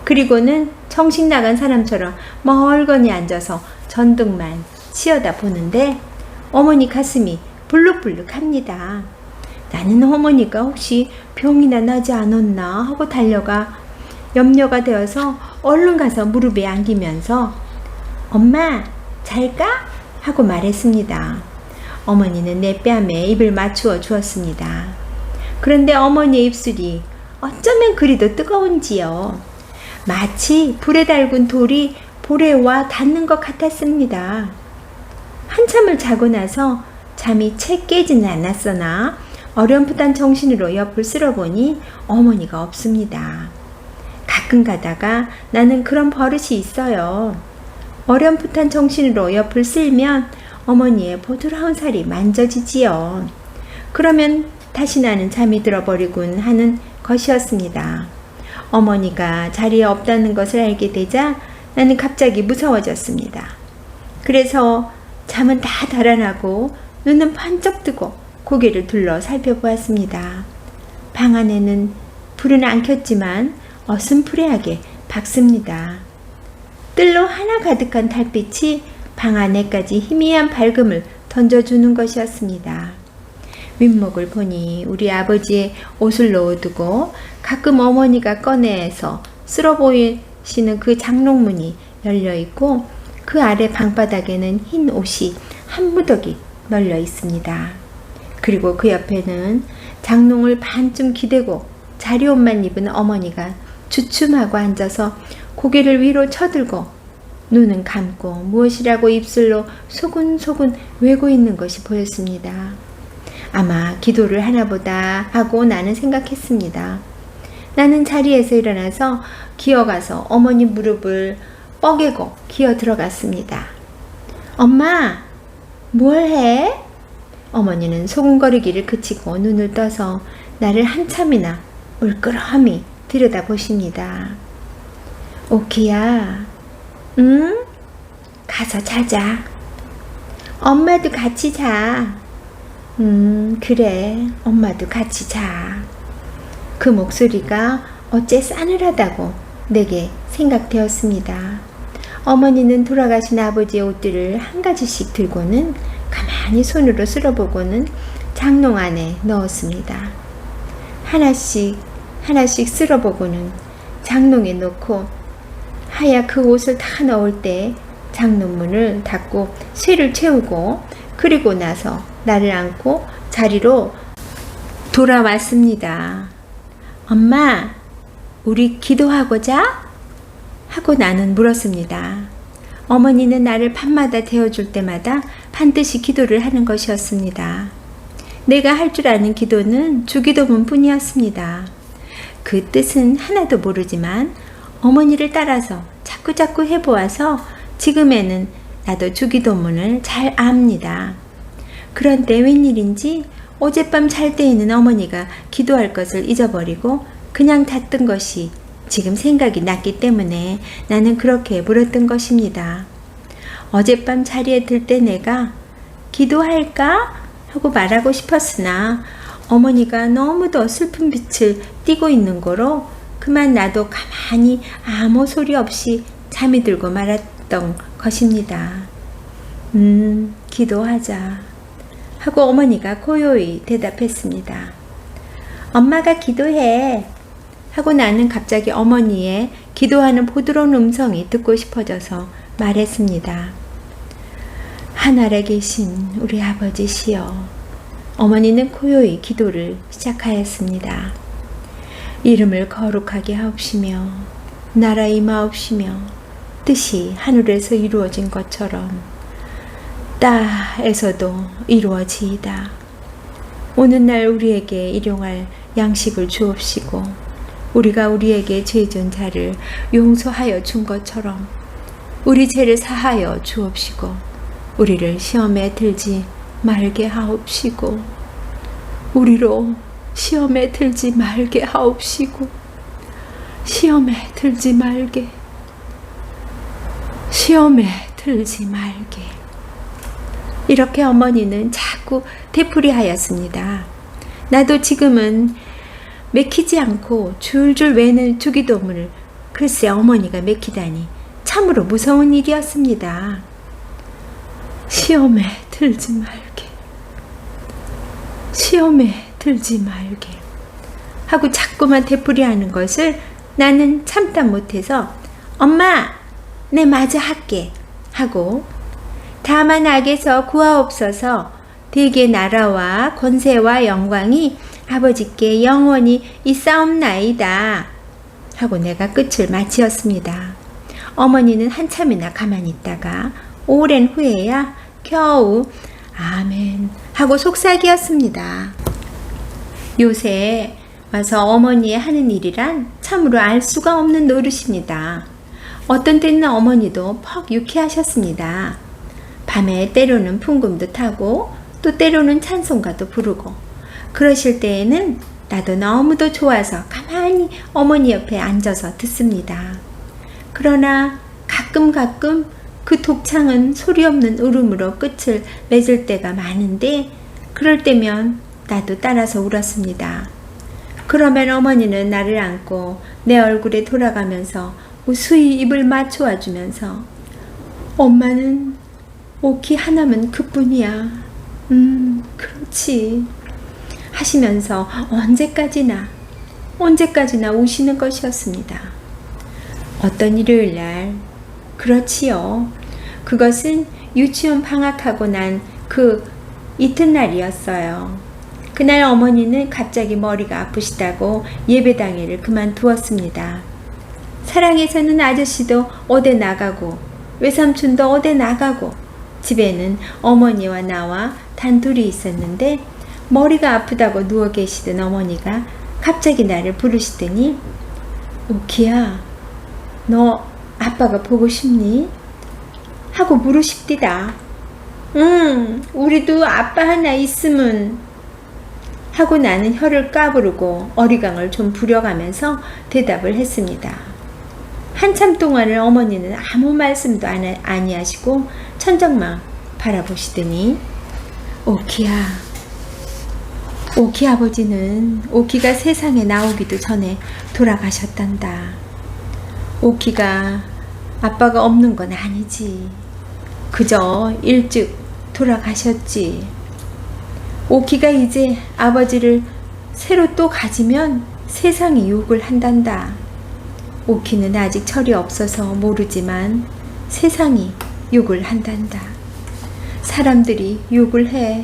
그리고는 정신 나간 사람처럼 멀거니 앉아서 전등만 치여다 보는데 어머니 가슴이 불룩불룩합니다. 나는 어머니가 혹시 병이나 나지 않았나 하고 달려가 염려가 되어서 얼른 가서 무릎에 안기면서 엄마 잘까? 하고 말했습니다. 어머니는 내 뺨에 입을 맞추어 주었습니다. 그런데 어머니의 입술이 어쩌면 그리도 뜨거운지요. 마치 불에 달군 돌이 볼에와 닿는 것 같았습니다. 한참을 자고 나서 잠이 채 깨지는 않았으나 어렴풋한 정신으로 옆을 쓸어보니 어머니가 없습니다. 가끔 가다가 나는 그런 버릇이 있어요. 어렴풋한 정신으로 옆을 쓸면 어머니의 보드라운 살이 만져지지요. 그러면 다시 나는 잠이 들어버리군 하는 것이었습니다. 어머니가 자리에 없다는 것을 알게 되자 나는 갑자기 무서워졌습니다. 그래서 잠은 다 달아나고 눈은 번쩍 뜨고 고개를 둘러 살펴보았습니다. 방 안에는 불은 안 켰지만 어슴푸레하게 밝습니다. 뜰로 하나 가득한 달빛이 방 안에까지 희미한 밝음을 던져주는 것이었습니다. 윗목을 보니 우리 아버지의 옷을 넣어두고 가끔 어머니가 꺼내서 쓸어 보이시는 그 장롱문이 열려있고 그 아래 방바닥에는 흰 옷이 한 무더기 널려 있습니다. 그리고 그 옆에는 장롱을 반쯤 기대고 자리옷만 입은 어머니가 주춤하고 앉아서 고개를 위로 쳐들고 눈은 감고 무엇이라고 입술로 소근소근 외고 있는 것이 보였습니다. 아마 기도를 하나보다 하고 나는 생각했습니다. 나는 자리에서 일어나서 기어가서 어머니 무릎을 뻐개고 기어 들어갔습니다. 엄마, 뭘 해? 어머니는 소근거리기를 그치고 눈을 떠서 나를 한참이나 울끄러미 들여다보십니다. 오키야, 응? 가서 자자. 엄마도 같이 자. 그래, 엄마도 같이 자. 그 목소리가 어째 싸늘하다고 내게 생각되었습니다. 어머니는 돌아가신 아버지의 옷들을 한 가지씩 들고는 가만히 손으로 쓸어보고는 장롱 안에 넣었습니다. 하나씩 쓸어보고는 장롱에 넣고 하야 그 옷을 다 넣을 때 장롱문을 닫고 쇠를 채우고 그리고 나서 나를 안고 자리로 돌아왔습니다. 엄마, 우리 기도하고자? 하고 나는 물었습니다. 어머니는 나를 밤마다 데워줄 때마다 반드시 기도를 하는 것이었습니다. 내가 할 줄 아는 기도는 주기도문 뿐이었습니다. 그 뜻은 하나도 모르지만 어머니를 따라서 자꾸자꾸 해보아서 지금에는 나도 주기도문을 잘 압니다. 그런데 웬일인지 어젯밤 잘 때에는 어머니가 기도할 것을 잊어버리고 그냥 잤던 것이 지금 생각이 났기 때문에 나는 그렇게 물었던 것입니다. 어젯밤 자리에 들 때 내가 기도할까? 하고 말하고 싶었으나 어머니가 너무도 슬픈 빛을 띠고 있는 거로 그만 나도 가만히 아무 소리 없이 잠이 들고 말았던 것입니다. 기도하자 하고 어머니가 고요히 대답했습니다. 엄마가 기도해 하고 나는 갑자기 어머니의 기도하는 부드러운 음성이 듣고 싶어져서 말했습니다. 하늘에 계신 우리 아버지시여. 어머니는 고요히 기도를 시작하였습니다. 이름을 거룩하게 하옵시며 나라 임하옵시며 뜻이 하늘에서 이루어진 것처럼 땅에서도 이루어지이다. 오늘날 우리에게 일용할 양식을 주옵시고 우리가 우리에게 죄진 자를 용서하여 준 것처럼 우리 죄를 사하여 주옵시고 우리를 시험에 들지 말게 하옵시고 우리로 시험에 들지 말게 하옵시고 시험에 들지 말게 이렇게 어머니는 자꾸 되풀이하였습니다. 나도 지금은 맥히지 않고 줄줄 외는 주기도문을 글쎄 어머니가 맥히다니 참으로 무서운 일이었습니다. 시험에 들지 말게 하고 자꾸만 되풀이하는 것을 나는 참다 못해서 엄마, 내 마저 할게 하고 다만 악에서 구하옵소서 대개 나라와 권세와 영광이 아버지께 영원히 있사옵나이다. 하고 내가 끝을 마치었습니다. 어머니는 한참이나 가만히 있다가 오랜 후에야 겨우 아멘 하고 속삭이었습니다. 요새 와서 어머니의 하는 일이란 참으로 알 수가 없는 노릇입니다. 어떤 때는 어머니도 퍽 유쾌하셨습니다. 밤에 때로는 풍금도 타고 또 때로는 찬송가도 부르고 그러실 때에는 나도 너무도 좋아서 가만히 어머니 옆에 앉아서 듣습니다. 그러나 가끔 그 독창은 소리 없는 울음으로 끝을 맺을 때가 많은데 그럴 때면 나도 따라서 울었습니다. 그러면 어머니는 나를 안고 내 얼굴에 돌아가면서 우수히 입을 맞춰와 주면서 엄마는 오키 하나면 그뿐이야. 그렇지. 하시면서 언제까지나 우시는 것이었습니다. 어떤 일요일 날, 그렇지요. 그것은 유치원 방학하고 난 그 이튿날이었어요. 그날 어머니는 갑자기 머리가 아프시다고 예배당일을 그만두었습니다. 사랑에 사는 아저씨도 어디 나가고 외삼촌도 어디 나가고 집에는 어머니와 나와 단둘이 있었는데 머리가 아프다고 누워 계시던 어머니가 갑자기 나를 부르시더니 오키야, 너 아빠가 보고 싶니? 하고 물으십디다. 우리도 아빠 하나 있으면 하고 나는 혀를 까부르고 어리광을 좀 부려가면서 대답을 했습니다. 한참 동안을 어머니는 아무 말씀도 아니하시고 천장만 바라보시더니 오키야, 오키 아버지는 오키가 세상에 나오기도 전에 돌아가셨단다. 오키가 아빠가 없는 건 아니지. 그저 일찍 돌아가셨지. 오키가 이제 아버지를 새로 또 가지면 세상이 욕을 한단다. 오키는 아직 철이 없어서 모르지만 세상이 욕을 한단다. 사람들이 욕을 해.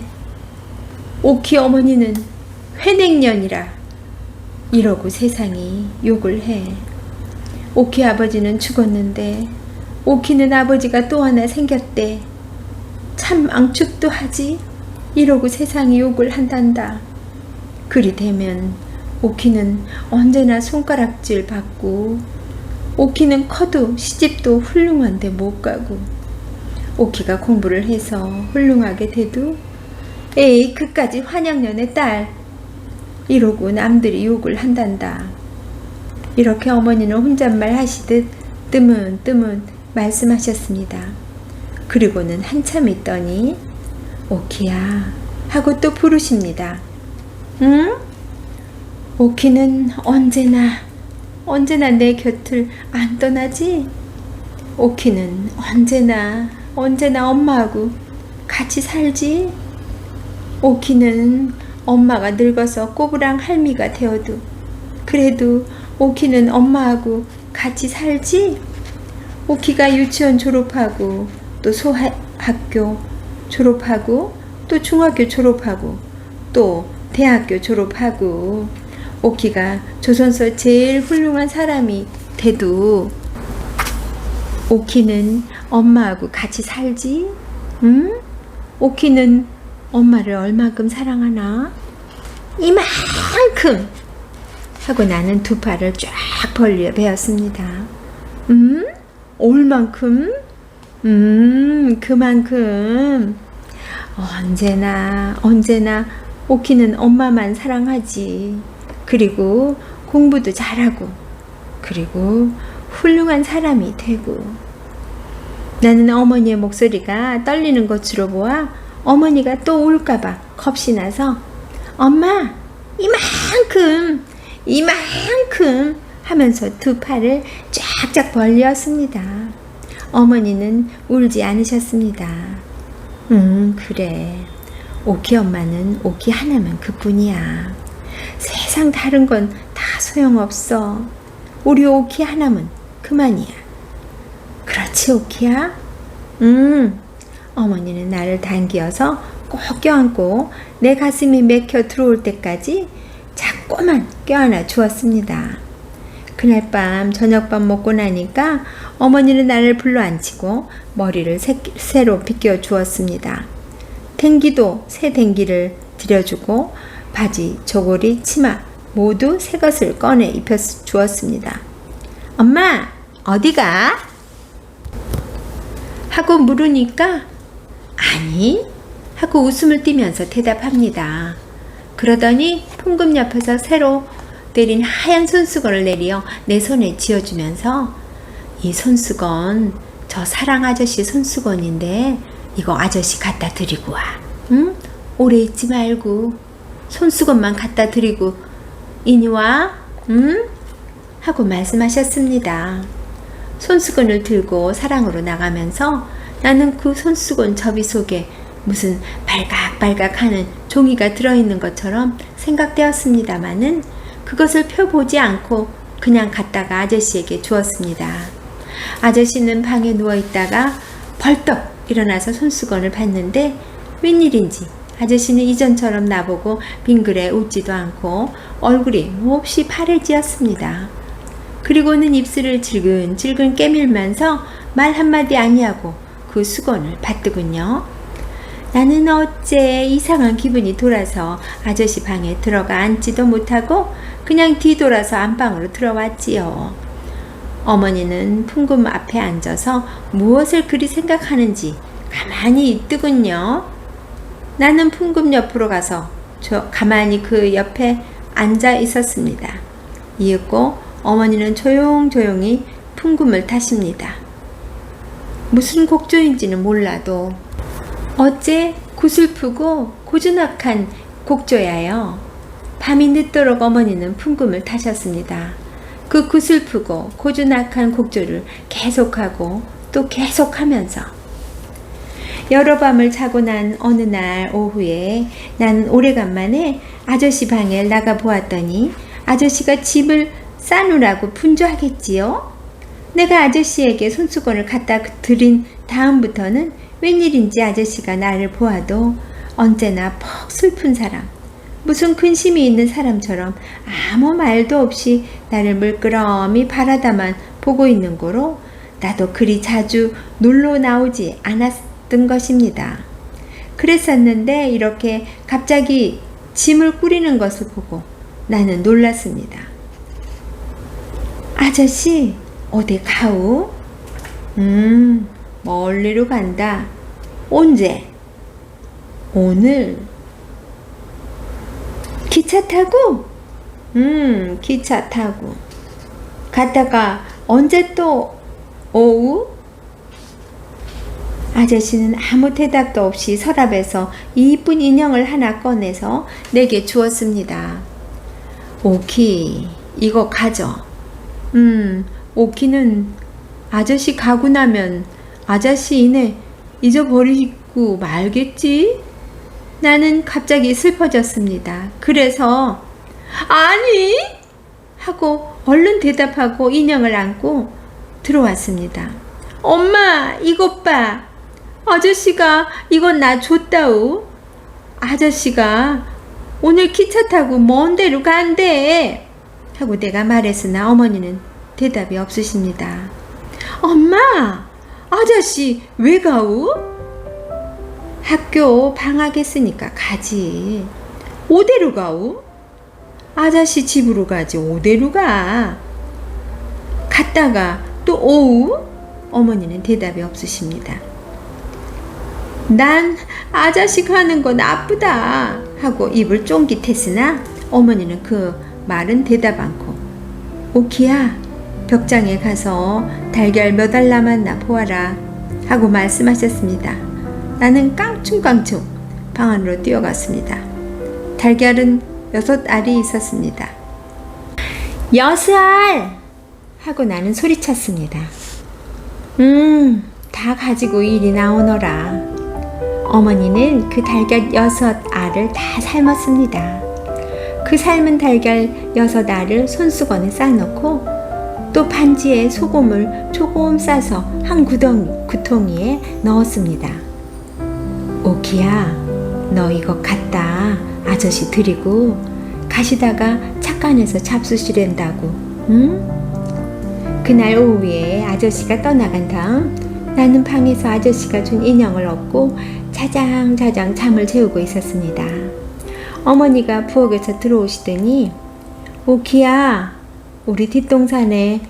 오키 어머니는 회냉년이라 이러고 세상이 욕을 해. 오키 아버지는 죽었는데 오키는 아버지가 또 하나 생겼대. 참 앙축도 하지? 이러고 세상이 욕을 한단다. 그리 되면 오키는 언제나 손가락질 받고 오키는 커도 시집도 훌륭한데 못 가고 오키가 공부를 해서 훌륭하게 돼도 에이 그까지 환양년의 딸 이러고 남들이 욕을 한단다. 이렇게 어머니는 혼잣말 하시듯 뜨문뜨문 말씀하셨습니다. 그리고는 한참 있더니 오키야 하고 또 부르십니다. 응? 오키는 언제나 내 곁을 안 떠나지? 오키는 언제나 엄마하고 같이 살지? 오키는 엄마가 늙어서 꼬부랑 할미가 되어도 그래도 오키는 엄마하고 같이 살지? 오키가 유치원 졸업하고 또 소학교 졸업하고 또 중학교 졸업하고 또 대학교 졸업하고 오키가 조선서 제일 훌륭한 사람이 돼도 오키는 엄마하고 같이 살지? 응? 오키는 엄마를 얼만큼 사랑하나? 이만큼! 하고 나는 두 팔을 쫙 벌려 베었습니다. 얼만큼? 그만큼. 언제나 오키는 엄마만 사랑하지. 그리고 공부도 잘하고 그리고 훌륭한 사람이 되고. 나는 어머니의 목소리가 떨리는 것으로 보아 어머니가 또 울까봐 겁이 나서 엄마 이만큼 하면서 두 팔을 쫙쫙 벌렸습니다. 어머니는 울지 않으셨습니다. 그래. 오키 엄마는 오키 하나면 그뿐이야. 세상 다른 건 다 소용없어. 우리 오키 하나면 그만이야. 그렇지 오키야? 어머니는 나를 당기어서 꼭 껴안고 내 가슴이 맥혀 들어올 때까지 자꾸만 껴안아 주었습니다. 그날 밤 저녁밥 먹고 나니까 어머니는 나를 불러앉히고 머리를 새로 빗겨 주었습니다. 댕기도 새 댕기를 들여주고 바지, 저고리, 치마 모두 새 것을 꺼내 입혀 주었습니다. 엄마, 어디가? 하고 물으니까 아니 하고 웃음을 띠면서 대답합니다. 그러더니 풍금 옆에서 새로 내린 하얀 손수건을 내려 내 손에 쥐어주면서 이 손수건 저 사랑 아저씨 손수건인데 이거 아저씨 갖다 드리고 와. 응? 오래 있지 말고 손수건만 갖다 드리고 이니 와. 응? 하고 말씀하셨습니다. 손수건을 들고 사랑으로 나가면서 나는 그 손수건 접이 속에 무슨 발각발각 하는 종이가 들어있는 것처럼 생각되었습니다마는 그것을 펴보지 않고 그냥 갖다가 아저씨에게 주었습니다. 아저씨는 방에 누워있다가 벌떡 일어나서 손수건을 봤는데 웬일인지 아저씨는 이전처럼 나보고 빙그레 웃지도 않고 얼굴이 몹시 파래지었습니다. 그리고는 입술을 질근질근 깨밀면서 말 한마디 아니하고 그 수건을 받더군요. 나는 어째 이상한 기분이 돌아서 아저씨 방에 들어가 앉지도 못하고 그냥 뒤돌아서 안방으로 들어왔지요. 어머니는 풍금 앞에 앉아서 무엇을 그리 생각하는지 가만히 있더군요. 나는 풍금 옆으로 가서 가만히 그 옆에 앉아 있었습니다. 이윽고 어머니는 조용조용히 풍금을 타십니다. 무슨 곡조인지는 몰라도 어째 구슬프고 고즈넉한 곡조야요. 밤이 늦도록 어머니는 풍금을 타셨습니다. 그 구슬프고 고즈넉한 곡조를 계속하고 또 계속하면서 여러 밤을 자고 난 어느 날 오후에 나는 오래간만에 아저씨 방에 나가 보았더니 아저씨가 집을 싸누라고 분주하겠지요. 내가 아저씨에게 손수건을 갖다 드린 다음부터는 웬일인지 아저씨가 나를 보아도 언제나 퍽 슬픈 사람, 무슨 근심이 있는 사람처럼 아무 말도 없이 나를 물끄러미 바라다만 보고 있는 거로 나도 그리 자주 놀러 나오지 않았던 것입니다. 그랬었는데 이렇게 갑자기 짐을 꾸리는 것을 보고 나는 놀랐습니다. 아저씨 어디 가우? 멀리로 간다. 언제? 오늘. 기차 타고? 기차 타고. 갔다가 언제 또 오후? 아저씨는 아무 대답도 없이 서랍에서 이쁜 인형을 하나 꺼내서 내게 주었습니다. 오키, 이거 가져. 오키는 아저씨 가고 나면 아저씨 이내 잊어버리고 말겠지? 나는 갑자기 슬퍼졌습니다. 그래서 아니! 하고 얼른 대답하고 인형을 안고 들어왔습니다. 엄마 이것 봐. 아저씨가 이건 나 줬다우. 아저씨가 오늘 기차 타고 먼 데로 간대. 하고 내가 말했으나 어머니는 대답이 없으십니다. 엄마! 아저씨 왜 가우? 학교 방학했으니까 가지. 어디로 가우? 아저씨 집으로 가지. 어디로 가? 갔다가 또 오후? 어머니는 대답이 없으십니다. 난 아저씨 가는 거 나쁘다 하고 입을 쫑깃했으나 어머니는 그 말은 대답 않고 오키야 벽장에 가서 달걀 몇 알 남았나 보아라 하고 말씀하셨습니다. 나는 깡충깡충 방 안으로 뛰어갔습니다. 달걀은 6알이 있었습니다. 6알! 하고 나는 소리쳤습니다. 다 가지고 이리 나오너라. 어머니는 그 달걀 6알을 다 삶았습니다. 그 삶은 달걀 6알을 손수건에 싸놓고 또 반지에 소금을 조금 싸서 한 구덩이에 넣었습니다. 오키야, 너 이거 갖다 아저씨 드리고 가시다가 착간에서 잡수시랜다고, 응? 그날 오후에 아저씨가 떠나간 다음 나는 방에서 아저씨가 준 인형을 얻고 자장자장 잠을 재우고 있었습니다. 어머니가 부엌에서 들어오시더니 오키야, 우리 뒷동산에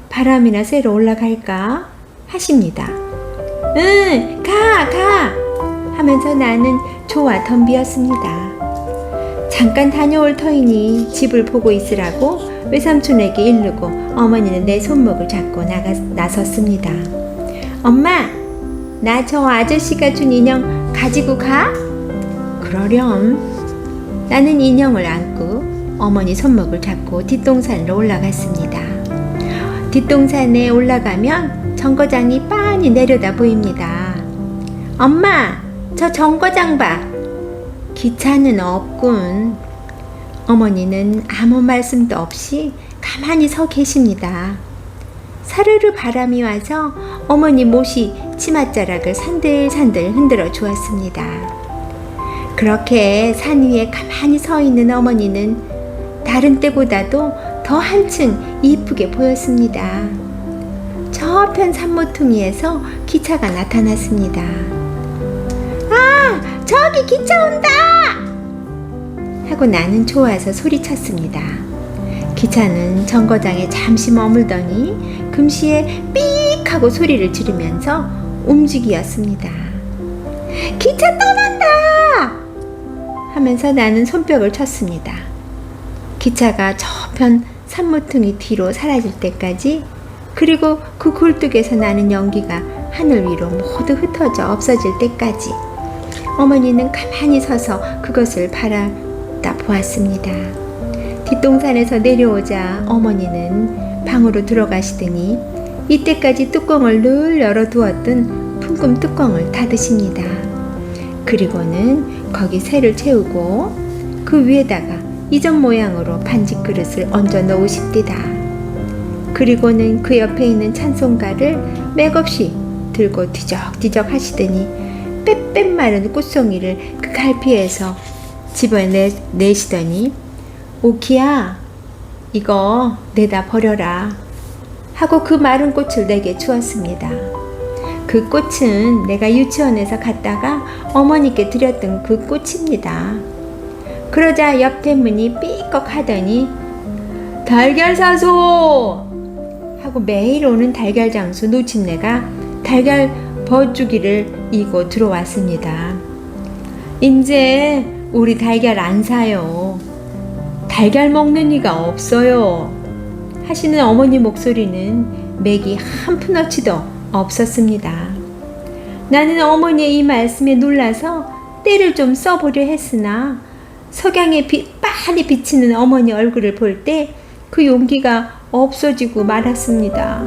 바람이나 쐬러 올라갈까? 하십니다. 응, 가! 하면서 나는 좋아 덤비었습니다. 잠깐 다녀올 터이니 집을 보고 있으라고 외삼촌에게 이르고 어머니는 내 손목을 잡고 나섰습니다. 엄마, 나 저 아저씨가 준 인형 가지고 가? 그러렴. 나는 인형을 안고 어머니 손목을 잡고 뒷동산으로 올라갔습니다. 뒷동산에 올라가면 정거장이 빤히 내려다 보입니다. 엄마, 저 정거장 봐. 기차는 없군. 어머니는 아무 말씀도 없이 가만히 서 계십니다. 사르르 바람이 와서 어머니 못이 치맛자락을 산들산들 흔들어 주었습니다. 그렇게 산 위에 가만히 서 있는 어머니는 다른 때보다도 더 한층 이쁘게 보였습니다. 저편 산모퉁이에서 기차가 나타났습니다. 아, 저기 기차 온다! 하고 나는 좋아서 소리쳤습니다. 기차는 정거장에 잠시 머물더니 금시에 삑 하고 소리를 지르면서 움직이었습니다. 기차 떠난다! 하면서 나는 손뼉을 쳤습니다. 기차가 저편 산모퉁이 뒤로 사라질 때까지, 그리고 그 굴뚝에서 나는 연기가 하늘 위로 모두 흩어져 없어질 때까지 어머니는 가만히 서서 그것을 바라다 보았습니다. 뒷동산에서 내려오자 어머니는 방으로 들어가시더니 이때까지 뚜껑을 늘 열어두었던 풍금 뚜껑을 닫으십니다. 그리고는 거기 새를 채우고 그 위에다가 이전 모양으로 반지 그릇을 얹어 놓으십디다. 그리고는 그 옆에 있는 찬송가를 맥없이 들고 뒤적뒤적 하시더니 빼빼 마른 꽃송이를 그 갈피에서 집어내시더니 오키야, 이거 내다 버려라 하고 그 마른 꽃을 내게 주었습니다. 그 꽃은 내가 유치원에서 갔다가 어머니께 드렸던 그 꽃입니다. 그러자 옆 대문이 삐걱 하더니 달걀 사소! 하고 매일 오는 달걀 장수 노친네가 달걀 버주기를 이고 들어왔습니다. 이제 우리 달걀 안 사요. 달걀 먹는 이가 없어요. 하시는 어머니 목소리는 맥이 한 푼어치도 없었습니다. 나는 어머니의 이 말씀에 놀라서 때를 좀 써보려 했으나 석양에 빤히 비치는 어머니 얼굴을 볼 때 그 용기가 없어지고 말았습니다.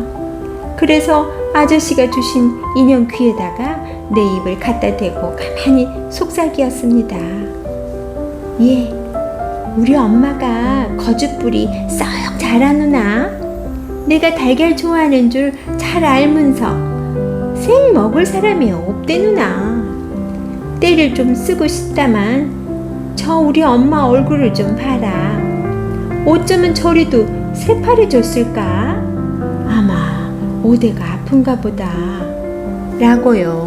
그래서 아저씨가 주신 인형 귀에다가 내 입을 갖다 대고 가만히 속삭이었습니다. 예, 우리 엄마가 거짓부리 썩 잘하누나? 내가 달걀 좋아하는 줄 잘 알면서 생 먹을 사람이 없대누나. 때를 좀 쓰고 싶다만 저 우리 엄마 얼굴을 좀 봐라. 어쩌면 저리도 새파래졌을까? 아마 오대가 아픈가 보다 라고요.